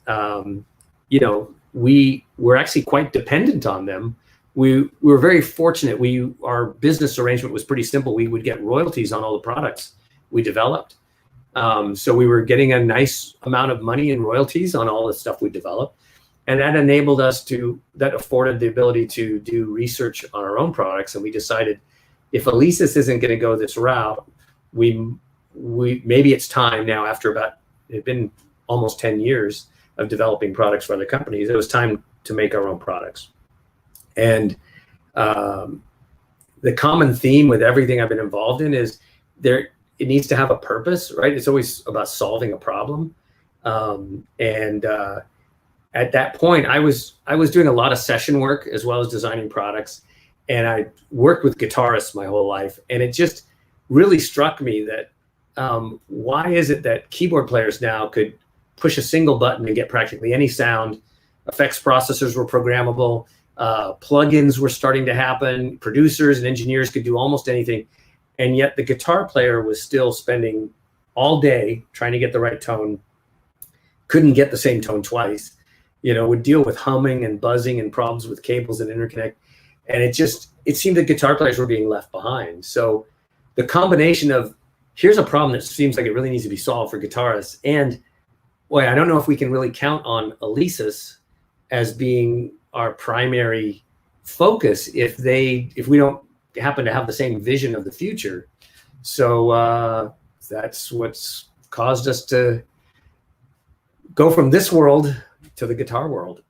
you know, we were actually quite dependent on them. We were very fortunate. Our business arrangement was pretty simple. We would get royalties on all the products we developed. So we were getting a nice amount of money in royalties on all the stuff we developed. And that enabled us that afforded the ability to do research on our own products. And we decided, if Alesis isn't going to go this route, we maybe it's time now, after it'd been almost 10 years of developing products for other companies, it was time to make our own products. And the common theme with everything I've been involved in is it needs to have a purpose, right? It's always about solving a problem. At that point, I was doing a lot of session work as well as designing products. And I worked with guitarists my whole life. And it just really struck me that why is it that keyboard players now could push a single button and get practically any sound? Effects processors were programmable. Plugins were starting to happen. Producers and engineers could do almost anything. And yet the guitar player was still spending all day trying to get the right tone, couldn't get the same tone twice, would deal with humming and buzzing and problems with cables and interconnect. And it seemed that guitar players were being left behind. So the combination of, here's a problem that seems like it really needs to be solved for guitarists. And boy, I don't know if we can really count on Alesis as being our primary focus if we don't happen to have the same vision of the future. So that's what's caused us to go from this world to the guitar world.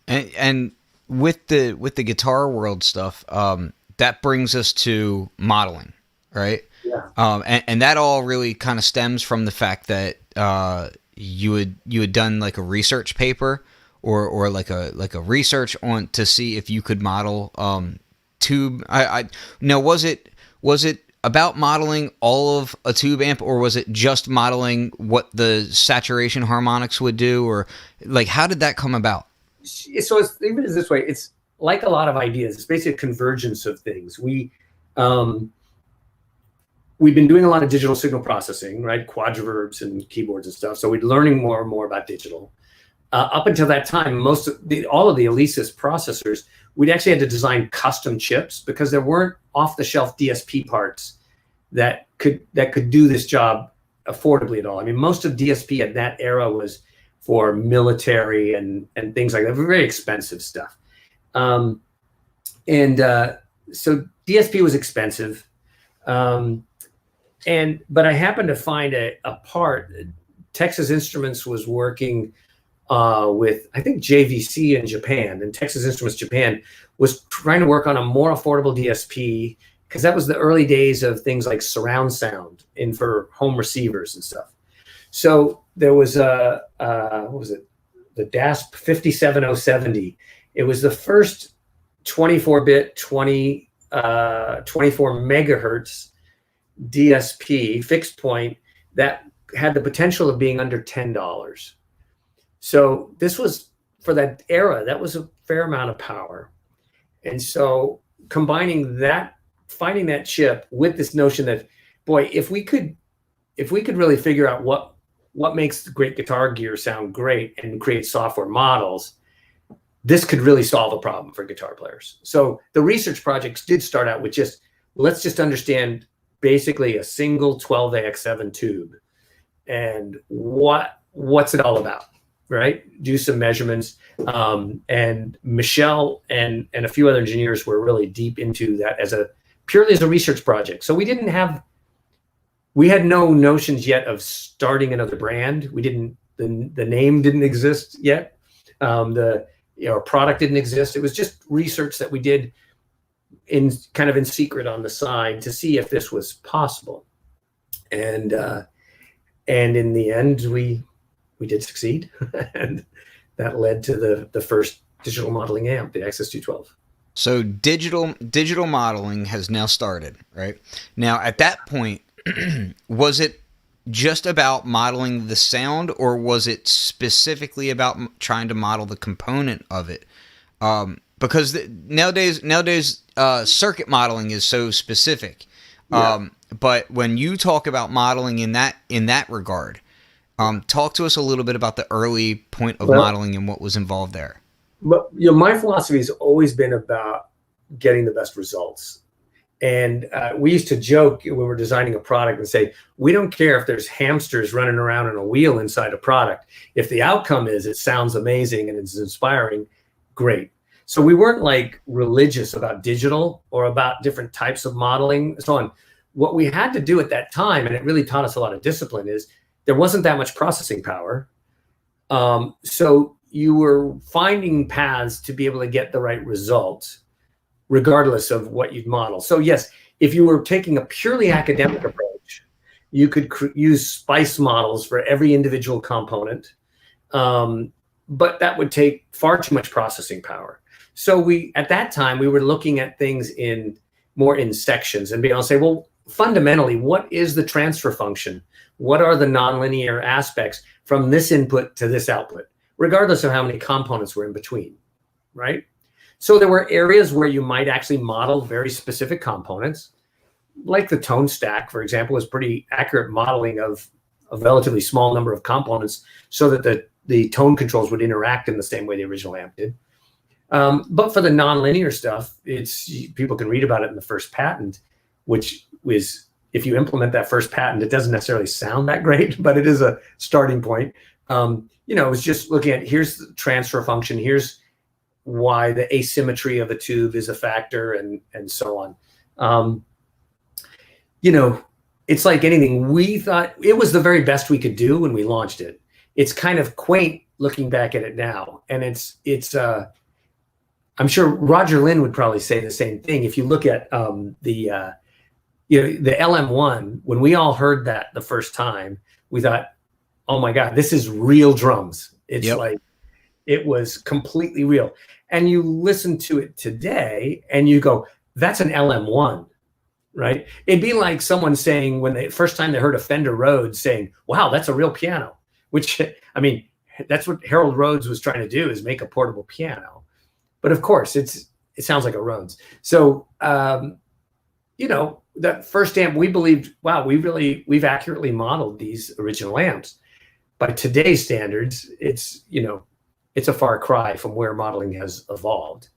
And with the guitar world stuff, that brings us to modeling, right? Yeah. And that all really kind of stems from the fact that you had done like a research paper or like a research on to see if you could model tube. Now, was it about modeling all of a tube amp, or was it just modeling what the saturation harmonics would do, or like how did that come about? So think of it this way: it's like a lot of ideas. It's basically a convergence of things. We've been doing a lot of digital signal processing, right? Quadriverbs and keyboards and stuff. So we're learning more and more about digital. Up until that time, all of the Alesis processors, we'd actually had to design custom chips because there weren't off-the-shelf DSP parts that could do this job affordably at all. I mean, most of DSP at that era was for military and things like that, very expensive stuff. So DSP was expensive. But I happened to find a part. Texas Instruments was working with, I think, JVC in Japan, and Texas Instruments Japan was trying to work on a more affordable DSP because that was the early days of things like surround sound for home receivers and stuff. So there was what was it? The DASP 57070. It was the first 24-bit 20 24 megahertz DSP fixed point that had the potential of being under $10. So this was, for that era, that was a fair amount of power. And so combining that, finding that chip with this notion that, boy, if we could really figure out what makes the great guitar gear sound great and create software models, this could really solve a problem for guitar players. So the research projects did start out with let's just understand basically a single 12AX7 tube and what's it all about, right? Do some measurements. And Michelle and a few other engineers were really deep into that purely as a research project. So we had no notions yet of starting another brand. The name didn't exist yet. Our product didn't exist. It was just research that we did in secret on the side to see if this was possible. And in the end, we did succeed. And that led to the first digital modeling amp, the Access 212. So digital modeling has now started, right? Now, at that point, was it just about modeling the sound, or was it specifically about trying to model the component of it? Because nowadays circuit modeling is so specific. Yeah. But when you talk about modeling in that regard, talk to us a little bit about the early point of modeling and what was involved there. But my philosophy has always been about getting the best results. And we used to joke when we're designing a product and say, we don't care if there's hamsters running around in a wheel inside a product. If the outcome is it sounds amazing and it's inspiring, great. So we weren't like religious about digital or about different types of modeling and so on. What we had to do at that time, and it really taught us a lot of discipline, is there wasn't that much processing power. So you were finding paths to be able to get the right results, regardless of what you'd model. So yes, if you were taking a purely academic approach, you could use SPICE models for every individual component, but that would take far too much processing power. So at that time, we were looking at things more in sections and being able to say, well, fundamentally, what is the transfer function? What are the nonlinear aspects from this input to this output, regardless of how many components were in between, right? So there were areas where you might actually model very specific components, like the tone stack, for example, is pretty accurate modeling of a relatively small number of components so that the tone controls would interact in the same way the original amp did. But for the nonlinear stuff, people can read about it in the first patent, which is, if you implement that first patent, it doesn't necessarily sound that great, but it is a starting point. It's just looking at, here's the transfer function, here's why the asymmetry of a tube is a factor, and so on. It's like anything. We thought it was the very best we could do when we launched it. It's kind of quaint looking back at it now, and it's I'm sure Roger Lynn would probably say the same thing. If you look at the LM1, when we all heard that the first time, we thought, oh my God, this is real drums. It's like, it was completely real. And you listen to it today and you go, that's an LM1, right? It'd be like someone saying, when the first time they heard a Fender Rhodes, saying, wow, that's a real piano, which, I mean, that's what Harold Rhodes was trying to do, is make a portable piano. But of course, it sounds like a Rhodes. So, that first amp, we believed, wow, we've accurately modeled these original amps. By today's standards, it's a far cry from where modeling has evolved.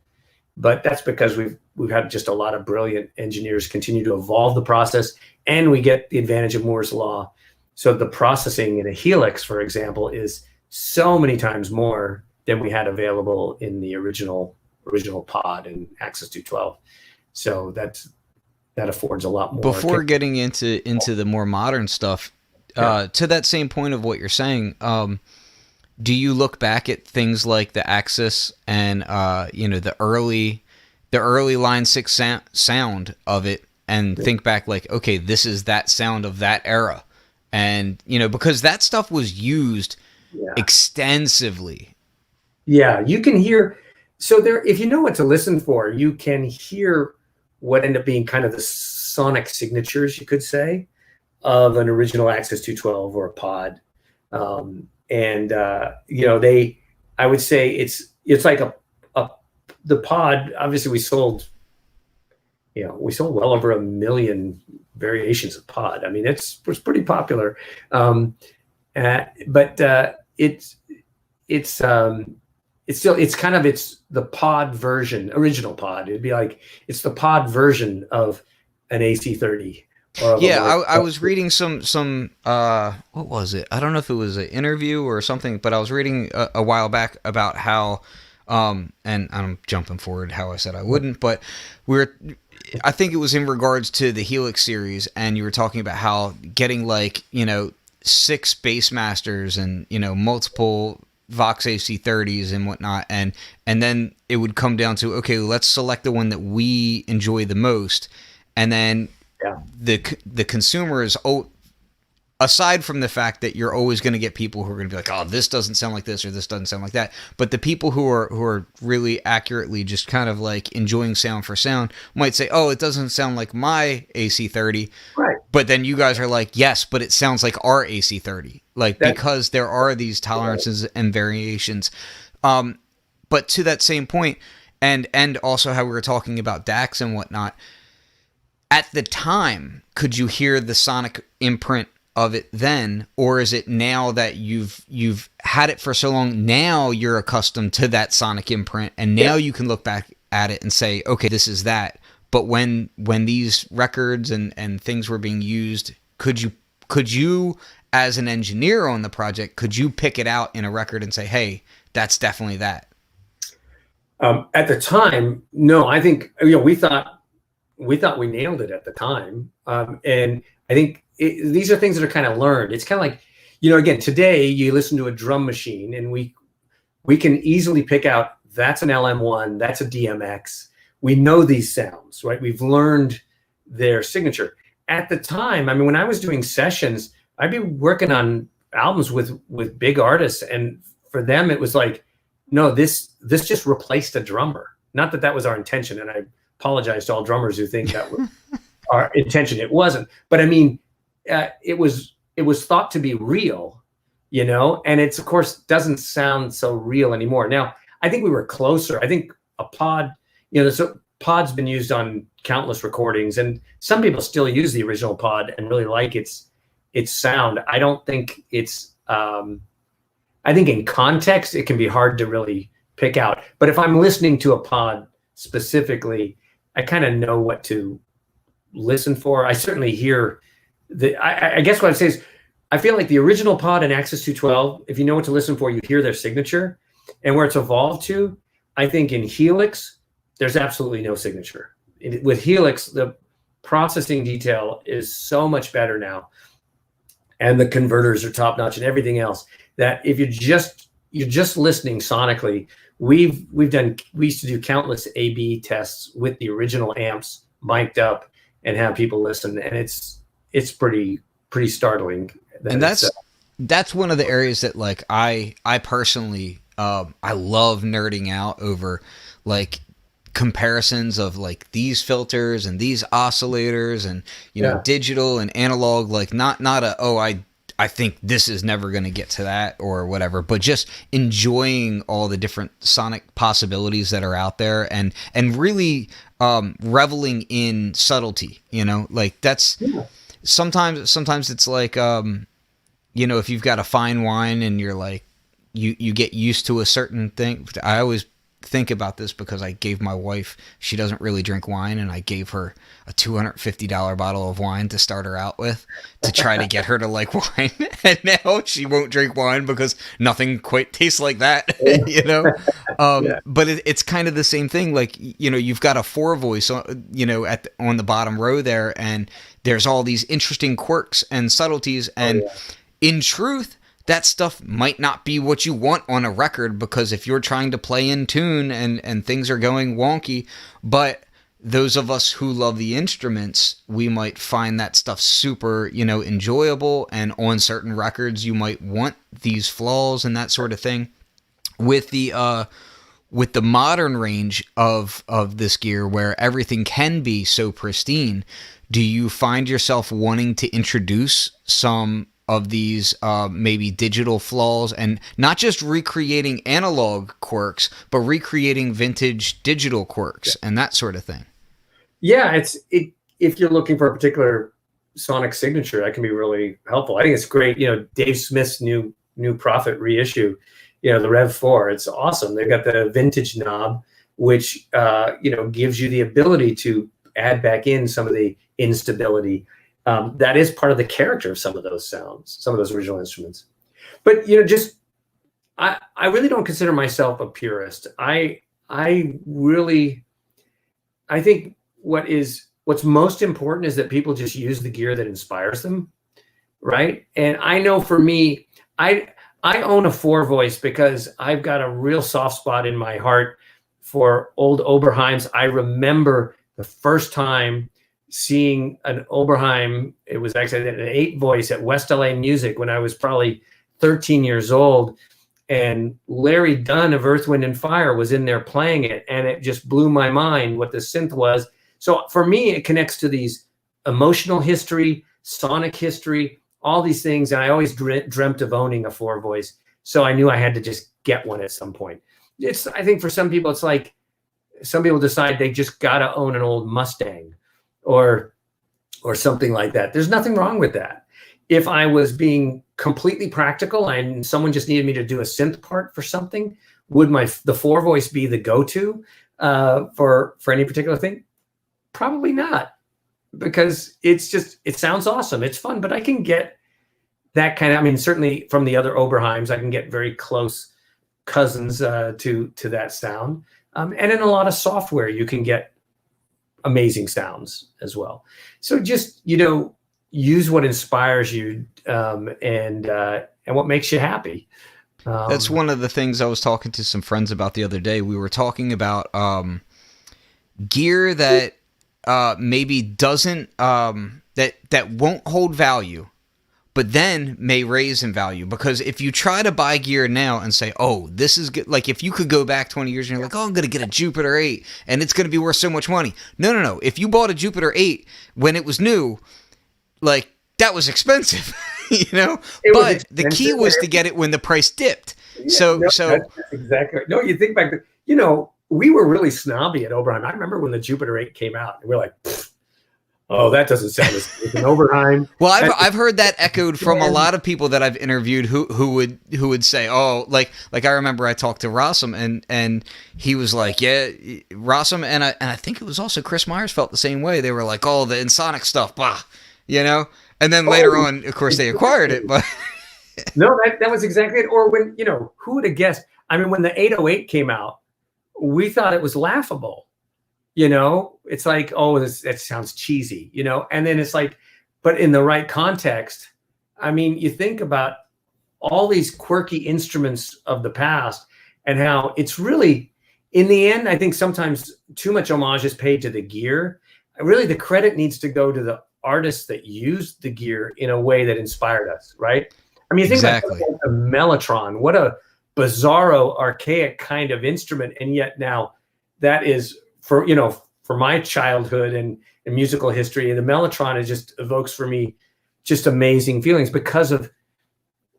But that's because we've had just a lot of brilliant engineers continue to evolve the process, and we get the advantage of Moore's law. So the processing in a Helix, for example, is so many times more than we had available in the original pod and Access 212. So that affords a lot more. Before getting into the more modern stuff, to that same point of what you're saying, do you look back at things like the Axis and the early Line 6 sound of it and think back like, okay, this is that sound of that era, and because that stuff was used extensively. Yeah, you can hear. So there, if you know what to listen for, you can hear what end up being kind of the sonic signatures, you could say, of an original Axis 212 or a pod. I would say it's like the pod. Obviously, we sold well over 1 million variations of pod. I mean, it was pretty popular. It's the pod version, original pod. It'd be like it's the pod version of an AC30. I was reading some what was it? I don't know if it was an interview or something, but I was reading a while back about how and I'm jumping forward how I said I wouldn't, but I think it was in regards to the Helix series, and you were talking about how getting 6 Bassmasters and multiple Vox AC30s and whatnot, and then it would come down to, okay, let's select the one that we enjoy the most, and then the consumer is, aside from the fact that you're always going to get people who are going to be like, oh, this doesn't sound like this or this doesn't sound like that, but the people who are really accurately just kind of like enjoying sound for sound might say, oh, it doesn't sound like my AC30, right? But then you guys are like, yes, but it sounds like our AC30, because there are these tolerances and variations. But to that same point, and also how we were talking about DACs and whatnot, at the time, could you hear the sonic imprint of it then, or is it now that you've had it for so long, now you're accustomed to that sonic imprint, and now you can look back at it and say, okay, this is that. But when these records and things were being used, could you as an engineer on the project, could you pick it out in a record and say, hey, that's definitely that? At the time, no. I think we thought we nailed it at the time, and I think these are things that are kind of learned. It's kind of like, again, today you listen to a drum machine, and we can easily pick out that's an LM1, that's a DMX. We know these sounds, right? We've learned their signature. At the time, I mean, when I was doing sessions, I'd be working on albums with big artists, and for them it was like, no, this just replaced a drummer. Not that that was our intention, and I apologize to all drummers who think that was our intention. It wasn't. But I mean, it was thought to be real, and it's, of course, doesn't sound so real anymore. Now, I think we were closer. I think a pod, so pod's been used on countless recordings, and some people still use the original pod and really like its sound. I don't think it's, I think in context, it can be hard to really pick out. But if I'm listening to a pod specifically, I kind of know what to listen for. I certainly hear I guess what I'd say is, I feel like the original pod and Axis 212, if you know what to listen for, you hear their signature. And where it's evolved to, I think in Helix, there's absolutely no signature. With Helix, the processing detail is so much better now, and the converters are top notch and everything else, that if you're just listening sonically, we used to do countless A/B tests with the original amps mic'd up and have people listen, and it's pretty startling. And that's one of the areas that, like, I personally I love nerding out over, like, comparisons of, like, these filters and these oscillators and digital and analog, like not I think this is never going to get to that or whatever, but just enjoying all the different sonic possibilities that are out there, and really reveling in subtlety, like that's sometimes it's like, if you've got a fine wine and you're like, you get used to a certain thing. I always think about this because I gave my wife, she doesn't really drink wine, and I gave her a $250 bottle of wine to start her out with to try to get her to like wine. And now she won't drink wine because nothing quite tastes like that, But it's kind of the same thing. Like, you've got a 4-voice, on the bottom row there, and there's all these interesting quirks and subtleties. And in truth, that stuff might not be what you want on a record, because if you're trying to play in tune and things are going wonky, but those of us who love the instruments, we might find that stuff super, enjoyable, and on certain records you might want these flaws and that sort of thing. With the with the modern range of this gear where everything can be so pristine, do you find yourself wanting to introduce some of these maybe digital flaws, and not just recreating analog quirks, but recreating vintage digital quirks and that sort of thing? Yeah, if you're looking for a particular sonic signature, that can be really helpful. I think it's great. Dave Smith's new Prophet reissue, the Rev 4, it's awesome. They've got the vintage knob, which gives you the ability to add back in some of the instability. That is part of the character of some of those sounds, some of those original instruments. But I really don't consider myself a purist. I think what's most important is that people just use the gear that inspires them, right? And I know for me, I own a 4-voice because I've got a real soft spot in my heart for old Oberheims. I remember the first time seeing an Oberheim. It was actually an 8-voice at West LA Music when I was probably 13 years old. And Larry Dunn of Earth, Wind and Fire was in there playing it. And it just blew my mind what the synth was. So for me, it connects to these emotional history, sonic history, all these things. And I always dreamt of owning a 4-voice. So I knew I had to just get one at some point. I think for some people, it's like some people decide they just got to own an old Mustang or something like that. There's nothing wrong with that. If I was being completely practical and someone just needed me to do a synth part for something, would the 4-voice be the go-to for any particular thing? Probably not, because it sounds awesome. It's fun, but I can get that kind of, certainly from the other Oberheims, I can get very close cousins to that sound. And in a lot of software, you can get amazing sounds as well. So just, use what inspires you and what makes you happy. That's one of the things I was talking to some friends about the other day. We were talking about gear that maybe doesn't that won't hold value, but then may raise in value. Because if you try to buy gear now and say, oh, this is good, like if you could go back 20 years and you're like, oh, I'm going to get a Jupiter 8 and it's going to be worth so much money. No. If you bought a Jupiter 8 when it was new, like that was expensive, but the key was to get it when the price dipped. Yeah, that's exactly right. No, you think back, we were really snobby at Oberheim. I remember when the Jupiter 8 came out, and we're like, oh, that doesn't sound as good as an Oberheim. Well, I've heard that echoed from a lot of people that I've interviewed who would say, oh, like I remember I talked to Rossum and he was like, yeah, Rossum and I think it was also Chris Myers felt the same way. They were like, oh, the Ensoniq stuff, bah, and then later on, of course, they acquired it, but no, that was exactly it. Or when, who would have guessed? When the 808 came out, we thought it was laughable. It's like, oh, that sounds cheesy, and then it's like, but in the right context, you think about all these quirky instruments of the past and how it's really, in the end, I think sometimes too much homage is paid to the gear. Really, the credit needs to go to the artists that used the gear in a way that inspired us, right? Think exactly. About the Mellotron. What a bizarro, archaic kind of instrument, and yet now that is for my childhood and musical history. The Mellotron just evokes for me just amazing feelings because of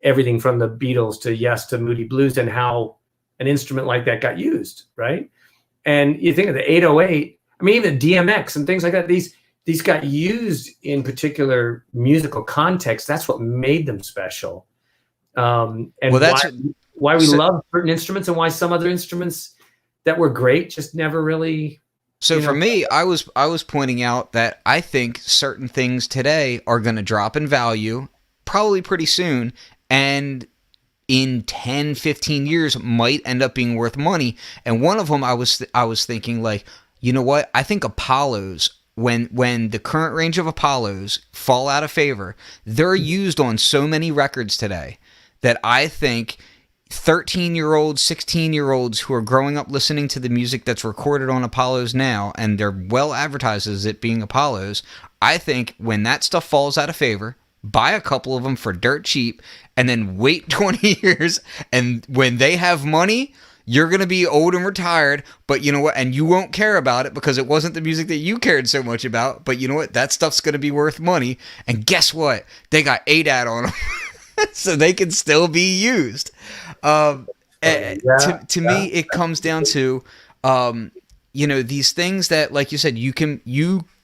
everything from the Beatles to Yes to Moody Blues and how an instrument like that got used, right? And you think of the 808, even DMX and things like that. These got used in particular musical context. That's what made them special. And why we love certain instruments and why some other instruments that were great just never really. So for me, I was pointing out that I think certain things today are going to drop in value probably pretty soon, and in 10, 15 years might end up being worth money. And one of them I was thinking, like, you know what? I think Apollos, when the current range of Apollos fall out of favor, they're used on so many records today that I think 13-year-olds, 16-year-olds who are growing up listening to the music that's recorded on Apollos now, and they're well advertised as it being Apollos, I think when that stuff falls out of favor, buy a couple of them for dirt cheap, and then wait 20 years, and when they have money, You're going to be old and retired, but you know what? And you won't care about it because it wasn't the music that you cared so much about. But you know what? That stuff's going to be worth money. And guess what? They got ADAT on them, so they can still be used. To me, it comes down to, these things that, like you said,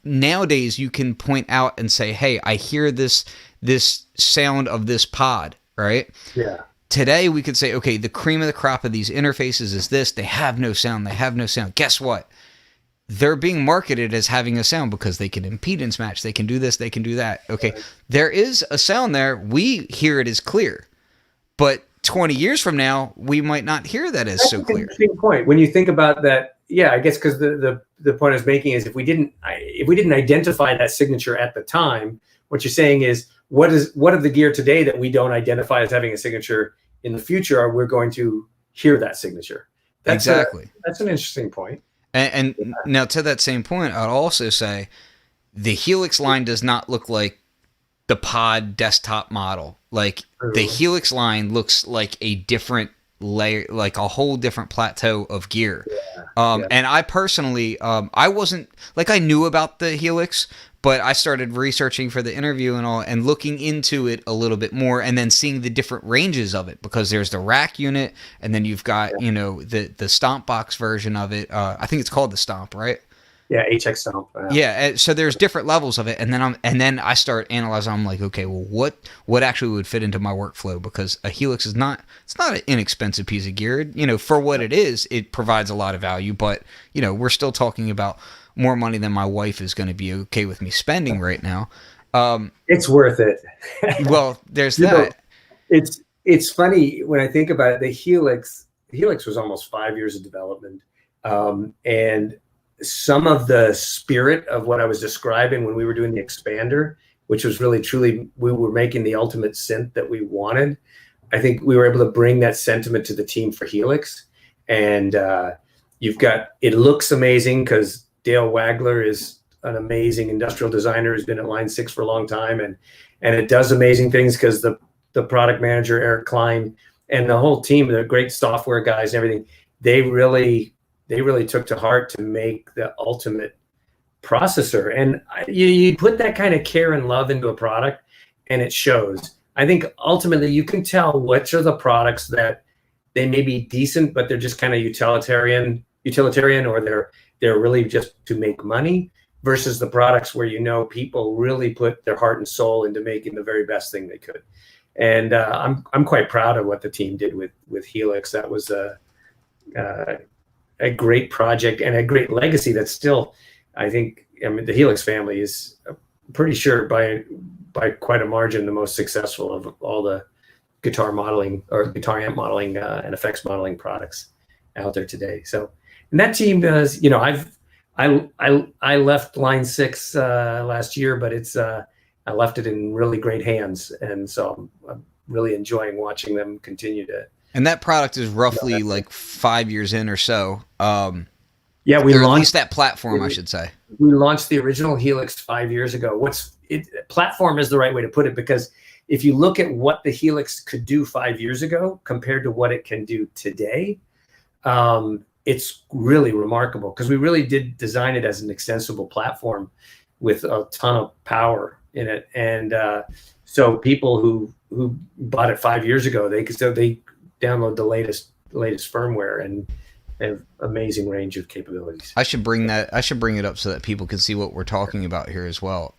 nowadays you can point out and say, hey, I hear this sound of this pod, right? Yeah. Today we could say, okay, the cream of the crop of these interfaces is this. They have no sound. Guess what? They're being marketed as having a sound because they can impedance match. They can do this. They can do that. Okay, there is a sound there. We hear it as clear. But 20 years from now, we might not hear that as so clear. That's an interesting point. When you think about that, yeah, I guess because the point I was making is if we didn't identify that signature at the time, what you're saying is what of the gear today that we don't identify as having a signature in the future are we're going to hear that signature. That's an interesting point. And now to that same point, I'd also say the Helix line does not look like the pod desktop model. Like the Helix line looks like a different layer, like a whole different plateau of gear. And I personally, I wasn't like, I knew about the Helix, but I started researching for the interview and all, and looking into it a little bit more, and then seeing the different ranges of it, because there's the rack unit, and then you've got, the Stomp box version of it. I think it's called the Stomp, right? Yeah, HX Stomp. Yeah, so there's different levels of it, and then I start analyzing. I'm like, okay, well, what actually would fit into my workflow? Because a Helix it's not an inexpensive piece of gear. For what it is, it provides a lot of value. But we're still talking about more money than my wife is going to be okay with me spending right now. It's worth it. Well, there's that. It's funny when I think about it. The Helix was almost 5 years of development, and some of the spirit of what I was describing when we were doing the expander, which was really truly, we were making the ultimate synth that we wanted. I think we were able to bring that sentiment to the team for Helix. And it looks amazing because Dale Wagler is an amazing industrial designer who's been at Line 6 for a long time. And it does amazing things because the product manager, Eric Klein, and the whole team, the great software guys and everything, they really took to heart to make the ultimate processor. And you put that kind of care and love into a product, and it shows. I think ultimately you can tell which are the products that they may be decent, but they're just kind of utilitarian, or they're really just to make money, versus the products where people really put their heart and soul into making the very best thing they could. And I'm quite proud of what the team did with Helix. That was a great project and a great legacy that's still, the Helix family is pretty sure by quite a margin the most successful of all the guitar modeling or guitar amp modeling and effects modeling products out there today. So, and that team does, I left Line 6 last year, but I left it in really great hands, and so I'm really enjoying watching them continue to. And that product is roughly like 5 years in or so. We launched, at least that platform, I should say. We launched the original Helix 5 years ago. Platform is the right way to put it, because if you look at what the Helix could do 5 years ago compared to what it can do today, it's really remarkable, because we really did design it as an extensible platform with a ton of power in it. And so people who bought it 5 years ago, they download the latest firmware and have amazing range of capabilities. I should bring it up so that people can see what we're talking about here as well.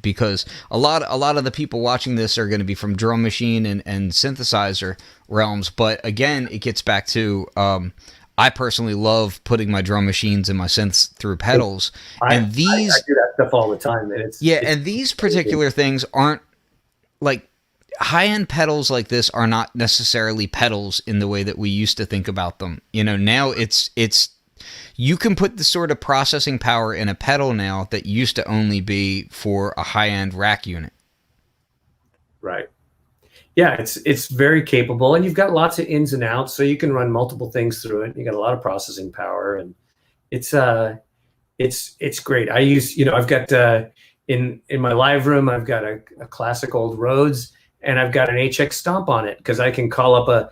Because a lot of the people watching this are going to be from drum machine and synthesizer realms. But again, it gets back to, I personally love putting my drum machines and my synths through pedals. I do that stuff all the time. And these particular things aren't like, high-end pedals like this are not necessarily pedals in the way that we used to think about them. Now it's you can put the sort of processing power in a pedal now that used to only be for a high-end rack unit. Right. Yeah, it's very capable, and you've got lots of ins and outs, so you can run multiple things through it. You got a lot of processing power, and it's great. I use, I've got in my live room, I've got a classic old Rhodes, and I've got an HX Stomp on it, because I can call up a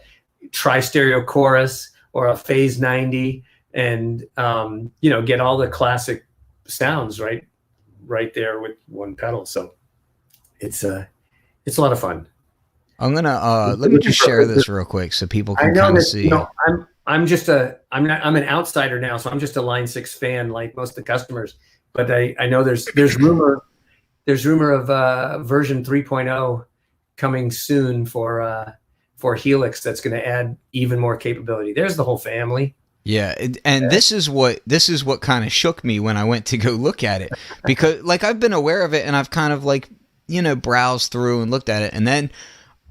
tri-stereo chorus, or a Phase 90, and get all the classic sounds right there with one pedal. So it's a lot of fun. I'm gonna let me just share this real quick so people can kind of see. I'm an outsider now, so I'm just a Line 6 fan like most of the customers. But I know there's rumor of version 3.0 coming soon for Helix that's going to add even more capability. There's the whole family. Yeah, this is what kind of shook me when I went to go look at it, because like I've been aware of it and I've kind of like browsed through and looked at it, and then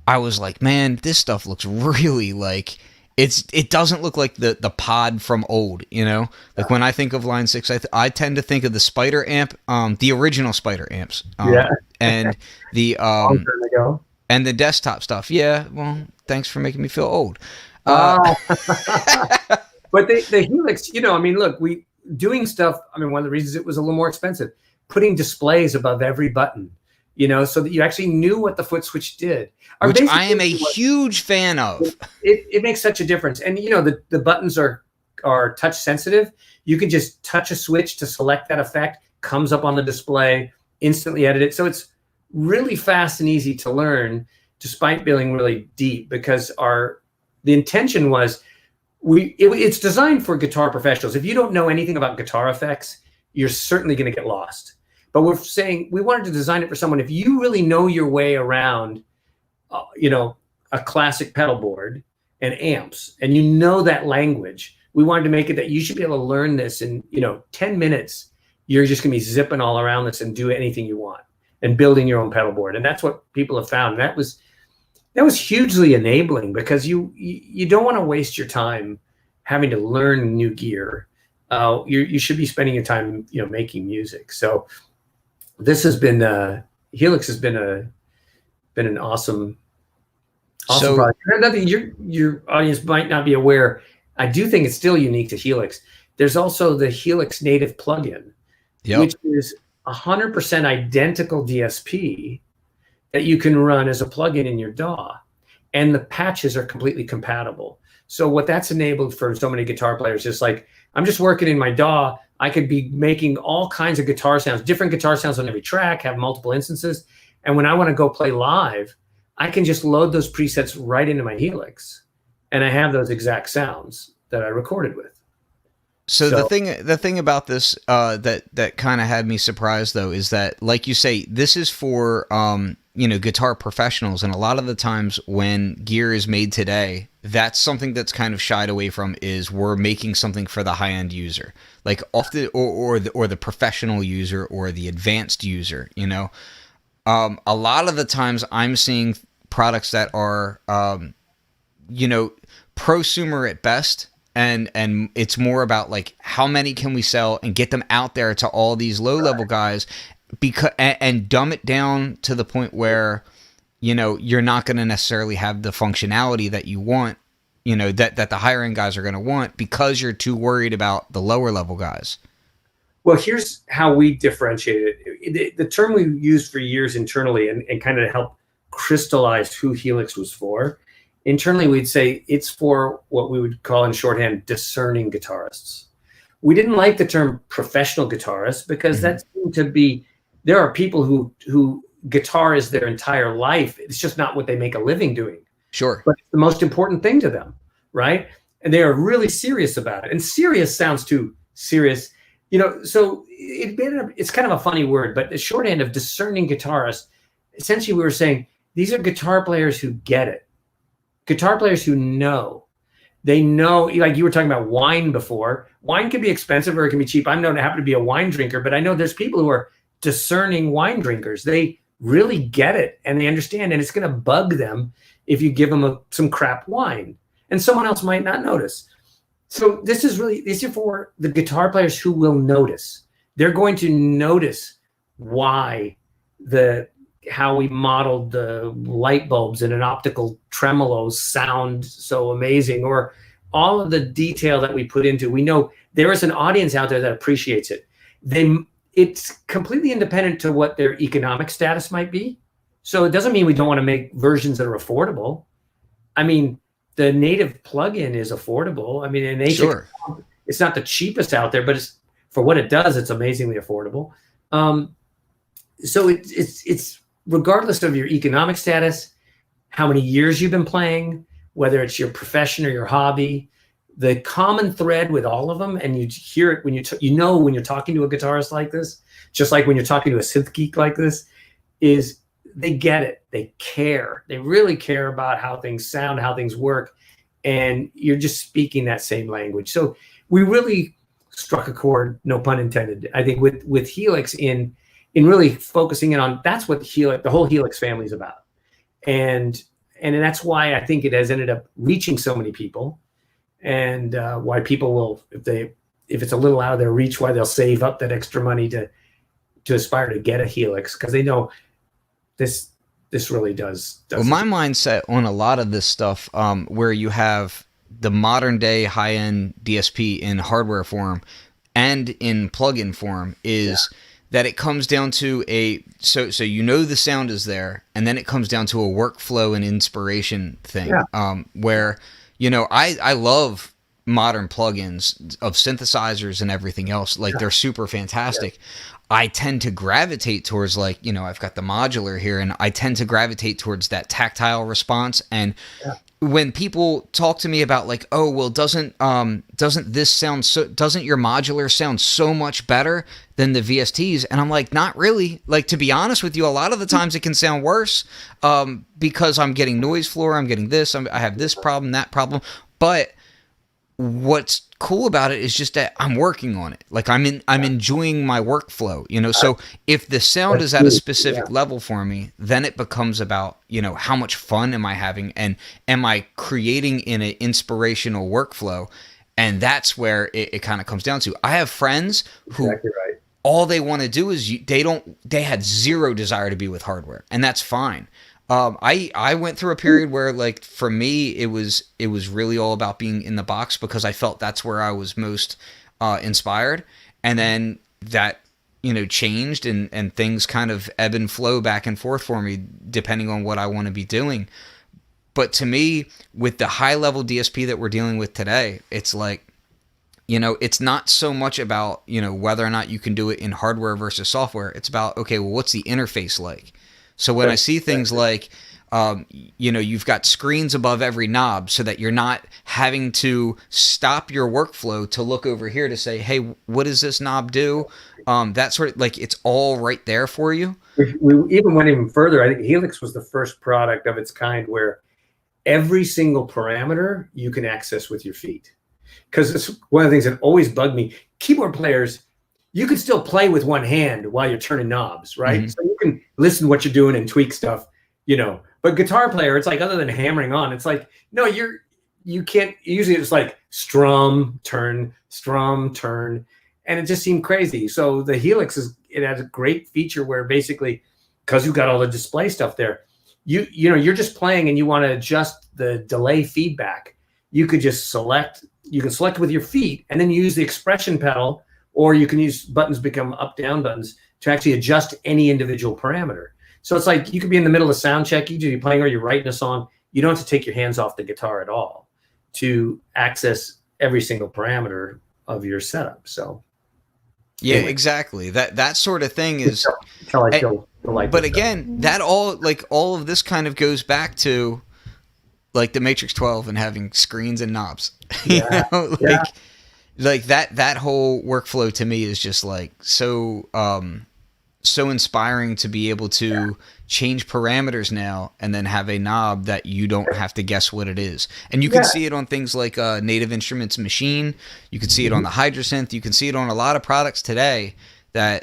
I was like, man, this stuff looks really like it doesn't look like the pod from old, like when I think of Line 6, I tend to think of the Spider amp, the original Spider amps, and the and the desktop stuff. Yeah, well, thanks for making me feel old. But the Helix, look, doing stuff. One of the reasons it was a little more expensive, putting displays above every button, so that you actually knew what the foot switch did. Which I am a huge fan of. It makes such a difference. And, the buttons are touch sensitive. You can just touch a switch to select that effect, comes up on the display, instantly edit it. So it's really fast and easy to learn, despite being really deep, because the intention was it's designed for guitar professionals. If you don't know anything about guitar effects, you're certainly going to get lost. But we're saying we wanted to design it for someone, if you really know your way around, a classic pedal board and amps, and that language, we wanted to make it that you should be able to learn this in, 10 minutes. You're just going to be zipping all around this and do anything you want and building your own pedal board. And that's what people have found. That was hugely enabling, because you don't want to waste your time having to learn new gear. You should be spending your time, making music. So this has been Helix has been an awesome product. Nothing your audience might not be aware. I do think it's still unique to Helix. There's also the Helix native plugin, which is 100% identical DSP that you can run as a plugin in your DAW, and the patches are completely compatible. So what that's enabled for so many guitar players is like, I'm just working in my DAW. I could be making all kinds of guitar sounds, different guitar sounds on every track, have multiple instances. And when I want to go play live, I can just load those presets right into my Helix, and I have those exact sounds that I recorded with. So the thing about this that kind of had me surprised, though, is that, like you say, this is for guitar professionals, and a lot of the times when gear is made today, that's something that's kind of shied away from, is we're making something for the high-end user, like often or the professional user or the advanced user. A lot of the times I'm seeing products that are prosumer at best. And it's more about like, how many can we sell and get them out there to all these low level guys, and dumb it down to the point where, you're not going to necessarily have the functionality that you want, that the higher end guys are going to want, because you're too worried about the lower level guys. Well, here's how we differentiate it. The term we used for years internally and kind of helped crystallize who Helix was for. Internally, we'd say it's for what we would call in shorthand discerning guitarists. We didn't like the term professional guitarist, because that seemed to be, there are people who guitar is their entire life. It's just not what they make a living doing. Sure. But it's the most important thing to them, right? And they are really serious about it. And serious sounds too serious, so it's kind of a funny word, but the shorthand of discerning guitarist, essentially we were saying these are guitar players who get it. Guitar players who know. They know, like you were talking about wine before. Wine can be expensive or it can be cheap. I'm known to happen to be a wine drinker, but I know there's people who are discerning wine drinkers. They really get it and they understand, and it's going to bug them if you give them some crap wine, and someone else might not notice. So these are for the guitar players who will notice. They're going to notice why how we modeled the light bulbs in an optical tremolo sound so amazing, or all of the detail that we put into. We know there is an audience out there that appreciates it. It's completely independent to what their economic status might be. So it doesn't mean we don't want to make versions that are affordable. the native plugin is affordable. I mean, in Sure. it's not the cheapest out there, but it's for what it does, it's amazingly affordable. So it's regardless of your economic status, how many years you've been playing, whether it's your profession or your hobby, the common thread with all of them, and you hear it when when you're talking to a guitarist like this, just like when you're talking to a synth geek like this, is they get it. They care. They really care about how things sound, how things work, and you're just speaking that same language. So we really struck a chord, no pun intended, I think, with Helix in really focusing in on that's what the whole Helix family is about. And that's why I think it has ended up reaching so many people, and why people will, if it's a little out of their reach, why they'll save up that extra money to aspire to get a Helix, because they know this really does. Well, my mindset on a lot of this stuff, where you have the modern day high end DSP in hardware form and in plugin form, is that it comes down to so the sound is there, and then it comes down to a workflow and inspiration thing. Where I love modern plugins of synthesizers and everything else. Like, they're super fantastic. I tend to gravitate towards, like, I've got the modular here, and I tend to gravitate towards that tactile response. And when people talk to me about, like, oh, well, doesn't this sound doesn't your modular sound so much better than the VSTs? And I'm like, not really. Like, to be honest with you, a lot of the times it can sound worse, because I'm getting noise floor, I'm getting this, I have this problem, that problem. But what's cool about it is just that I'm working on it. Like, I'm enjoying my workflow, so if the sound is at a specific level for me, then it becomes about, how much fun am I having, and am I creating in an inspirational workflow? And that's where it kind of comes down to. I have friends who all they want to do is they had zero desire to be with hardware, and that's fine. I went through a period where, like, for me, it was really all about being in the box, because I felt that's where I was most inspired. And then that, changed, and things kind of ebb and flow back and forth for me, depending on what I want to be doing. But to me, with the high level DSP that we're dealing with today, it's like, it's not so much about, whether or not you can do it in hardware versus software. It's about, okay, well, what's the interface like? So when I see things like, you've got screens above every knob, so that you're not having to stop your workflow to look over here to say, hey, what does this knob do? That sort of, like, it's all right there for you. We even went even further. I think Helix was the first product of its kind where every single parameter you can access with your feet. Because it's one of the things that always bugged me. Keyboard players, you can still play with one hand while you're turning knobs, right? Mm-hmm. So you can listen to what you're doing and tweak stuff, But guitar player, it's like, other than hammering on, it's like, no, you can't. Usually it's like strum, turn, and it just seemed crazy. So the Helix it has a great feature where basically, because you've got all the display stuff there, you're just playing and you want to adjust the delay feedback. You could just select. You can select with your feet, and then you use the expression pedal. Or you can use buttons become up-down buttons to actually adjust any individual parameter. So it's like you could be in the middle of sound check, you're playing or you're writing a song. You don't have to take your hands off the guitar at all to access every single parameter of your setup. So, yeah, anyway. Exactly. That sort of thing is. But again, that all of this kind of goes back to, like, the Matrix 12 and having screens and knobs. Like that whole workflow to me is just, like, so inspiring to be able to change parameters now and then have a knob that you don't have to guess what it is. And you can see it on things like Native Instruments Machine. You can see it on the Hydrasynth. You can see it on a lot of products today. I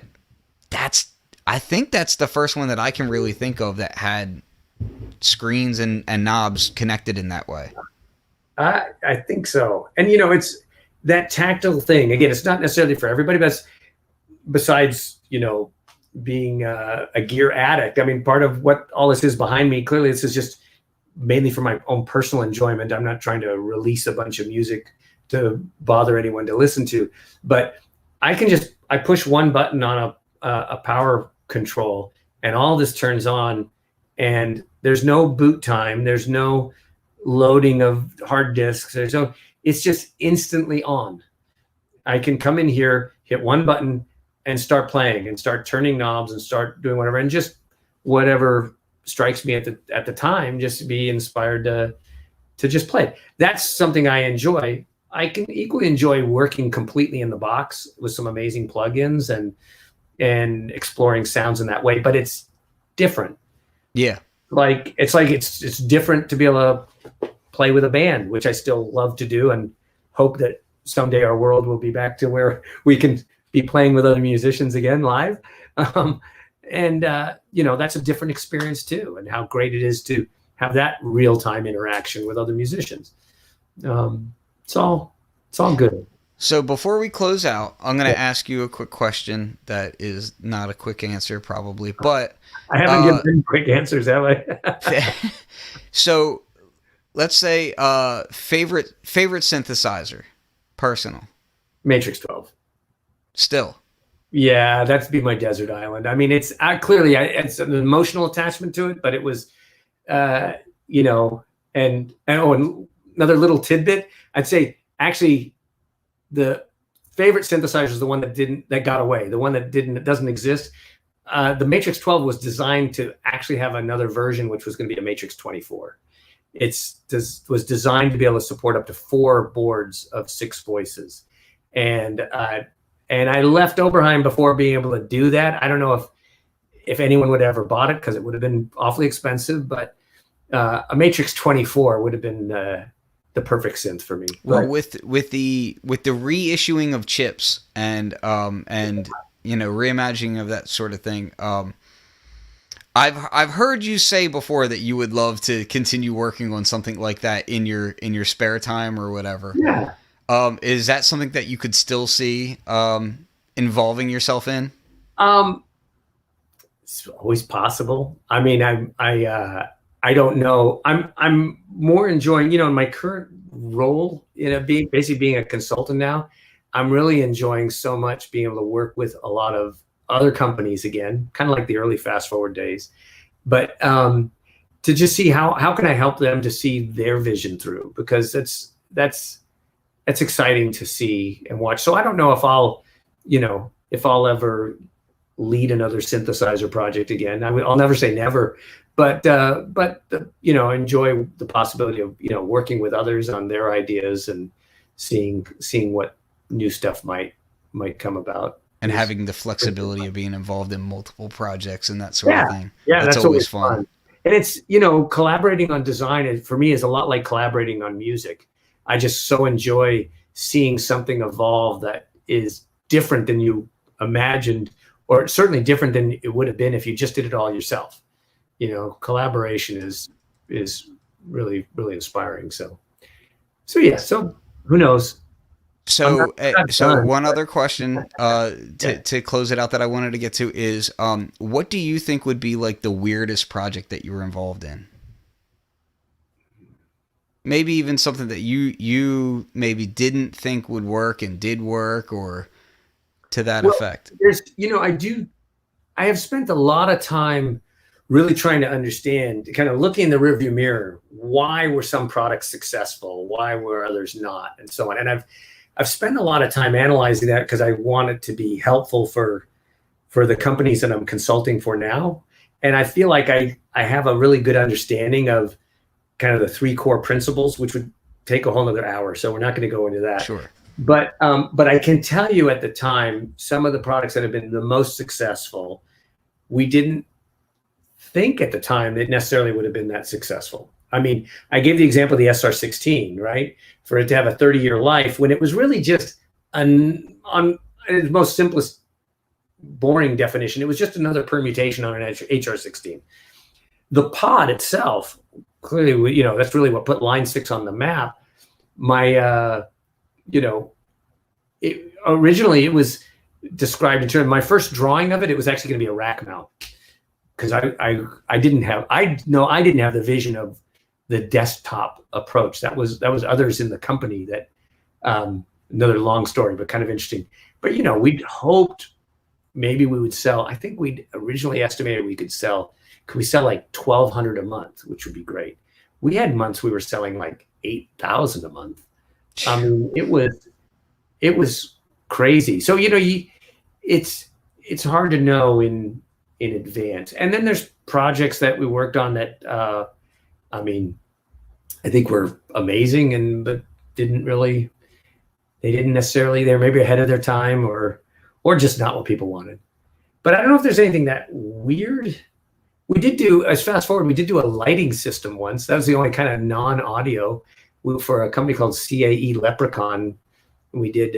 think that's the first one that I can really think of that had screens and knobs connected in that way. I think so. And, it's that tactile thing. Again, it's not necessarily for everybody, but besides, being a gear addict. I mean, part of what all this is behind me, clearly this is just mainly for my own personal enjoyment. I'm not trying to release a bunch of music to bother anyone to listen to, but I push one button on a power control and all this turns on, and there's no boot time. There's no loading of hard disks. So it's just instantly on. I can come in here, hit one button, and start playing and start turning knobs and start doing whatever, and just whatever strikes me at the time, just to be inspired to just play. That's something I enjoy. I can equally enjoy working completely in the box with some amazing plugins and exploring sounds in that way, but it's different. Yeah. It's different to be able to play with a band, which I still love to do, and hope that someday our world will be back to where we can be playing with other musicians again live. That's a different experience too, and how great it is to have that real-time interaction with other musicians. It's all good. So before we close out, I'm going to ask you a quick question that is not a quick answer probably, but I haven't given any quick answers, have I? So let's say favorite synthesizer, personal. Matrix 12. Still. Yeah, that'd be my desert island. I mean, it's clearly it's an emotional attachment to it, but it was, and another little tidbit, I'd say actually the favorite synthesizer is the one that got away, the one that doesn't exist. The Matrix 12 was designed to actually have another version, which was going to be a Matrix 24. Was designed to be able to support up to 4 boards of 6 voices. And I left Oberheim before being able to do that. I don't know if anyone would have ever bought it, because it would have been awfully expensive, but a Matrix 24 would have been the perfect synth for me. Well, with the reissuing of chips and reimagining of that sort of thing, I've heard you say before that you would love to continue working on something like that in your spare time or whatever. Yeah. Is that something that you could still see involving yourself in? It's always possible. I mean, I don't know. I'm more enjoying, in my current role, being a consultant now. I'm really enjoying so much being able to work with a lot of other companies again, kind of like the early Fast Forward days, but to just see how can I help them to see their vision through, because that's exciting to see and watch. So I don't know if I'll ever lead another synthesizer project again. I'll never say never, but enjoy the possibility of working with others on their ideas and seeing what new stuff might come about, and having the flexibility of being involved in multiple projects and that sort of thing. Yeah, that's always fun. And it's collaborating on design for me is a lot like collaborating on music. I just so enjoy seeing something evolve that is different than you imagined, or certainly different than it would have been if you just did it all yourself. Collaboration is really, really inspiring. So yeah. So who knows? So one other question to close it out that I wanted to get to is, what do you think would be like the weirdest project that you were involved in? Maybe even something that you maybe didn't think would work and did work, or to that effect. I have spent a lot of time really trying to understand, kind of looking in the rearview mirror, why were some products successful, why were others not, and so on. And I've spent a lot of time analyzing that because I want it to be helpful for the companies that I'm consulting for now. And I feel like I have a really good understanding of kind of the 3 core principles, which would take a whole nother hour. So we're not going to go into that. Sure. But I can tell you at the time, some of the products that have been the most successful, we didn't think at the time that necessarily would have been that successful. I mean, I gave the example of the SR16, right? For it to have a 30-year life, when it was really just on its most simplest, boring definition, it was just another permutation on an HR16. The pod itself, clearly, that's really what put Line 6 on the map. Originally it was described in terms of my first drawing of it. It was actually going to be a rack mount, because I didn't have the vision of the desktop approach. That was others in the company that, another long story, but kind of interesting. But, we'd hoped maybe we would sell, I think we'd originally estimated could we sell like 1,200 a month, which would be great. we had months we were selling like 8,000 a month. I mean, it was crazy. So, it's hard to know in advance. And then there's projects that we worked on that, I mean, I think were amazing, but they didn't necessarily, they're maybe ahead of their time or just not what people wanted. But I don't know if there's anything that weird. We did do, as fast forward, we did do a lighting system once. That was the only kind of non-audio for a company called CAE Leprechaun. We did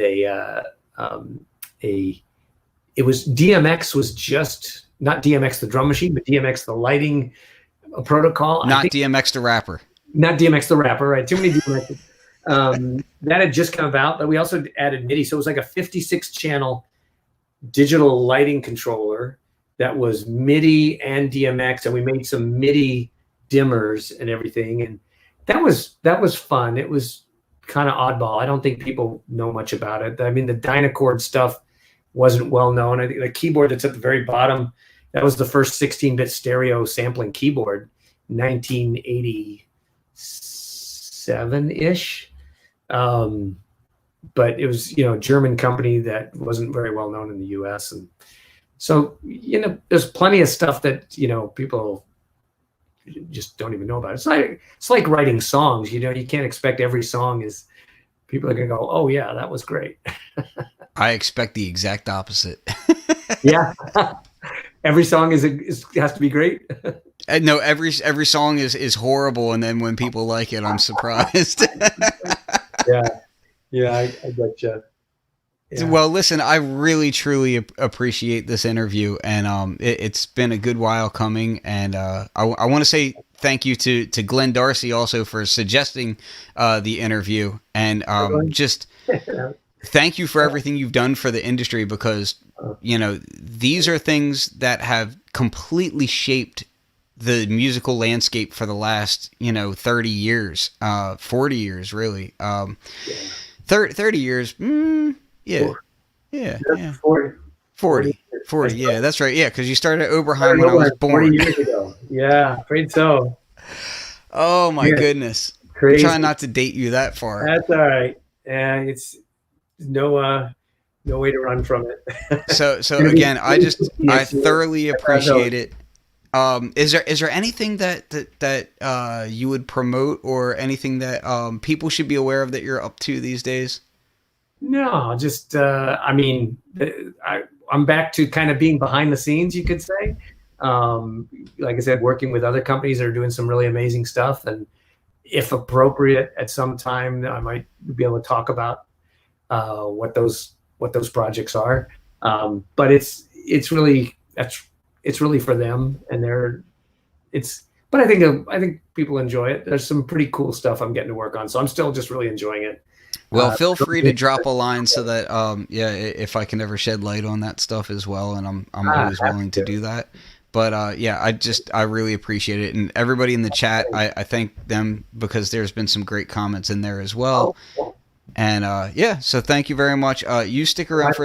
it was DMX was just, not DMX the drum machine, but DMX the lighting protocol. Not DMX the rapper. Not DMX the rapper, right? Too many DMXs. That had just come out, but we also added MIDI. So it was like a 56-channel digital lighting controller that was MIDI and DMX, and we made some MIDI dimmers and everything. And that was fun. It was kind of oddball. I don't think people know much about it. I mean, the Dynacord stuff wasn't well known. I think the keyboard that's at the very bottom, that was the first 16-bit stereo sampling keyboard, 1987-ish. But it was, a German company that wasn't very well known in the US. And so, there's plenty of stuff that, people just don't even know about. It's like writing songs, you can't expect every song is, people are going to go, oh yeah, that was great. I expect the exact opposite. Yeah. Every song has to be great. No, every song is horrible. And then when people like it, I'm surprised. Yeah, I gotcha. Yeah. Well, listen, I really, truly appreciate this interview, and it's been a good while coming, and I want to say thank you to Glenn Darcy also for suggesting the interview, and just thank you for everything you've done for the industry, because, these are things that have completely shaped the musical landscape for the last, 30 years, 40 years, really. 30 years. Yeah. 40. Yeah, that's right. Yeah, because you started at Oberheim when I was born. 40 years ago. Yeah, afraid so. Oh, my goodness. Crazy. I'm trying not to date you that far. That's all right. And it's no way to run from it. So again, I thoroughly appreciate it. Is there anything that you would promote, or anything that people should be aware of that you're up to these days? No, just I'm back to kind of being behind the scenes, you could say. Like I said, working with other companies that are doing some really amazing stuff, and if appropriate, at some time I might be able to talk about what those projects are. But it's really for them, and but I think people enjoy it. There's some pretty cool stuff I'm getting to work on, so I'm still just really enjoying it. Well, feel free to drop a line so that if I can ever shed light on that stuff as well, and I'm always willing to do that. But I really appreciate it, and everybody in the chat, I thank them, because there's been some great comments in there as well. And so thank you very much. You stick around for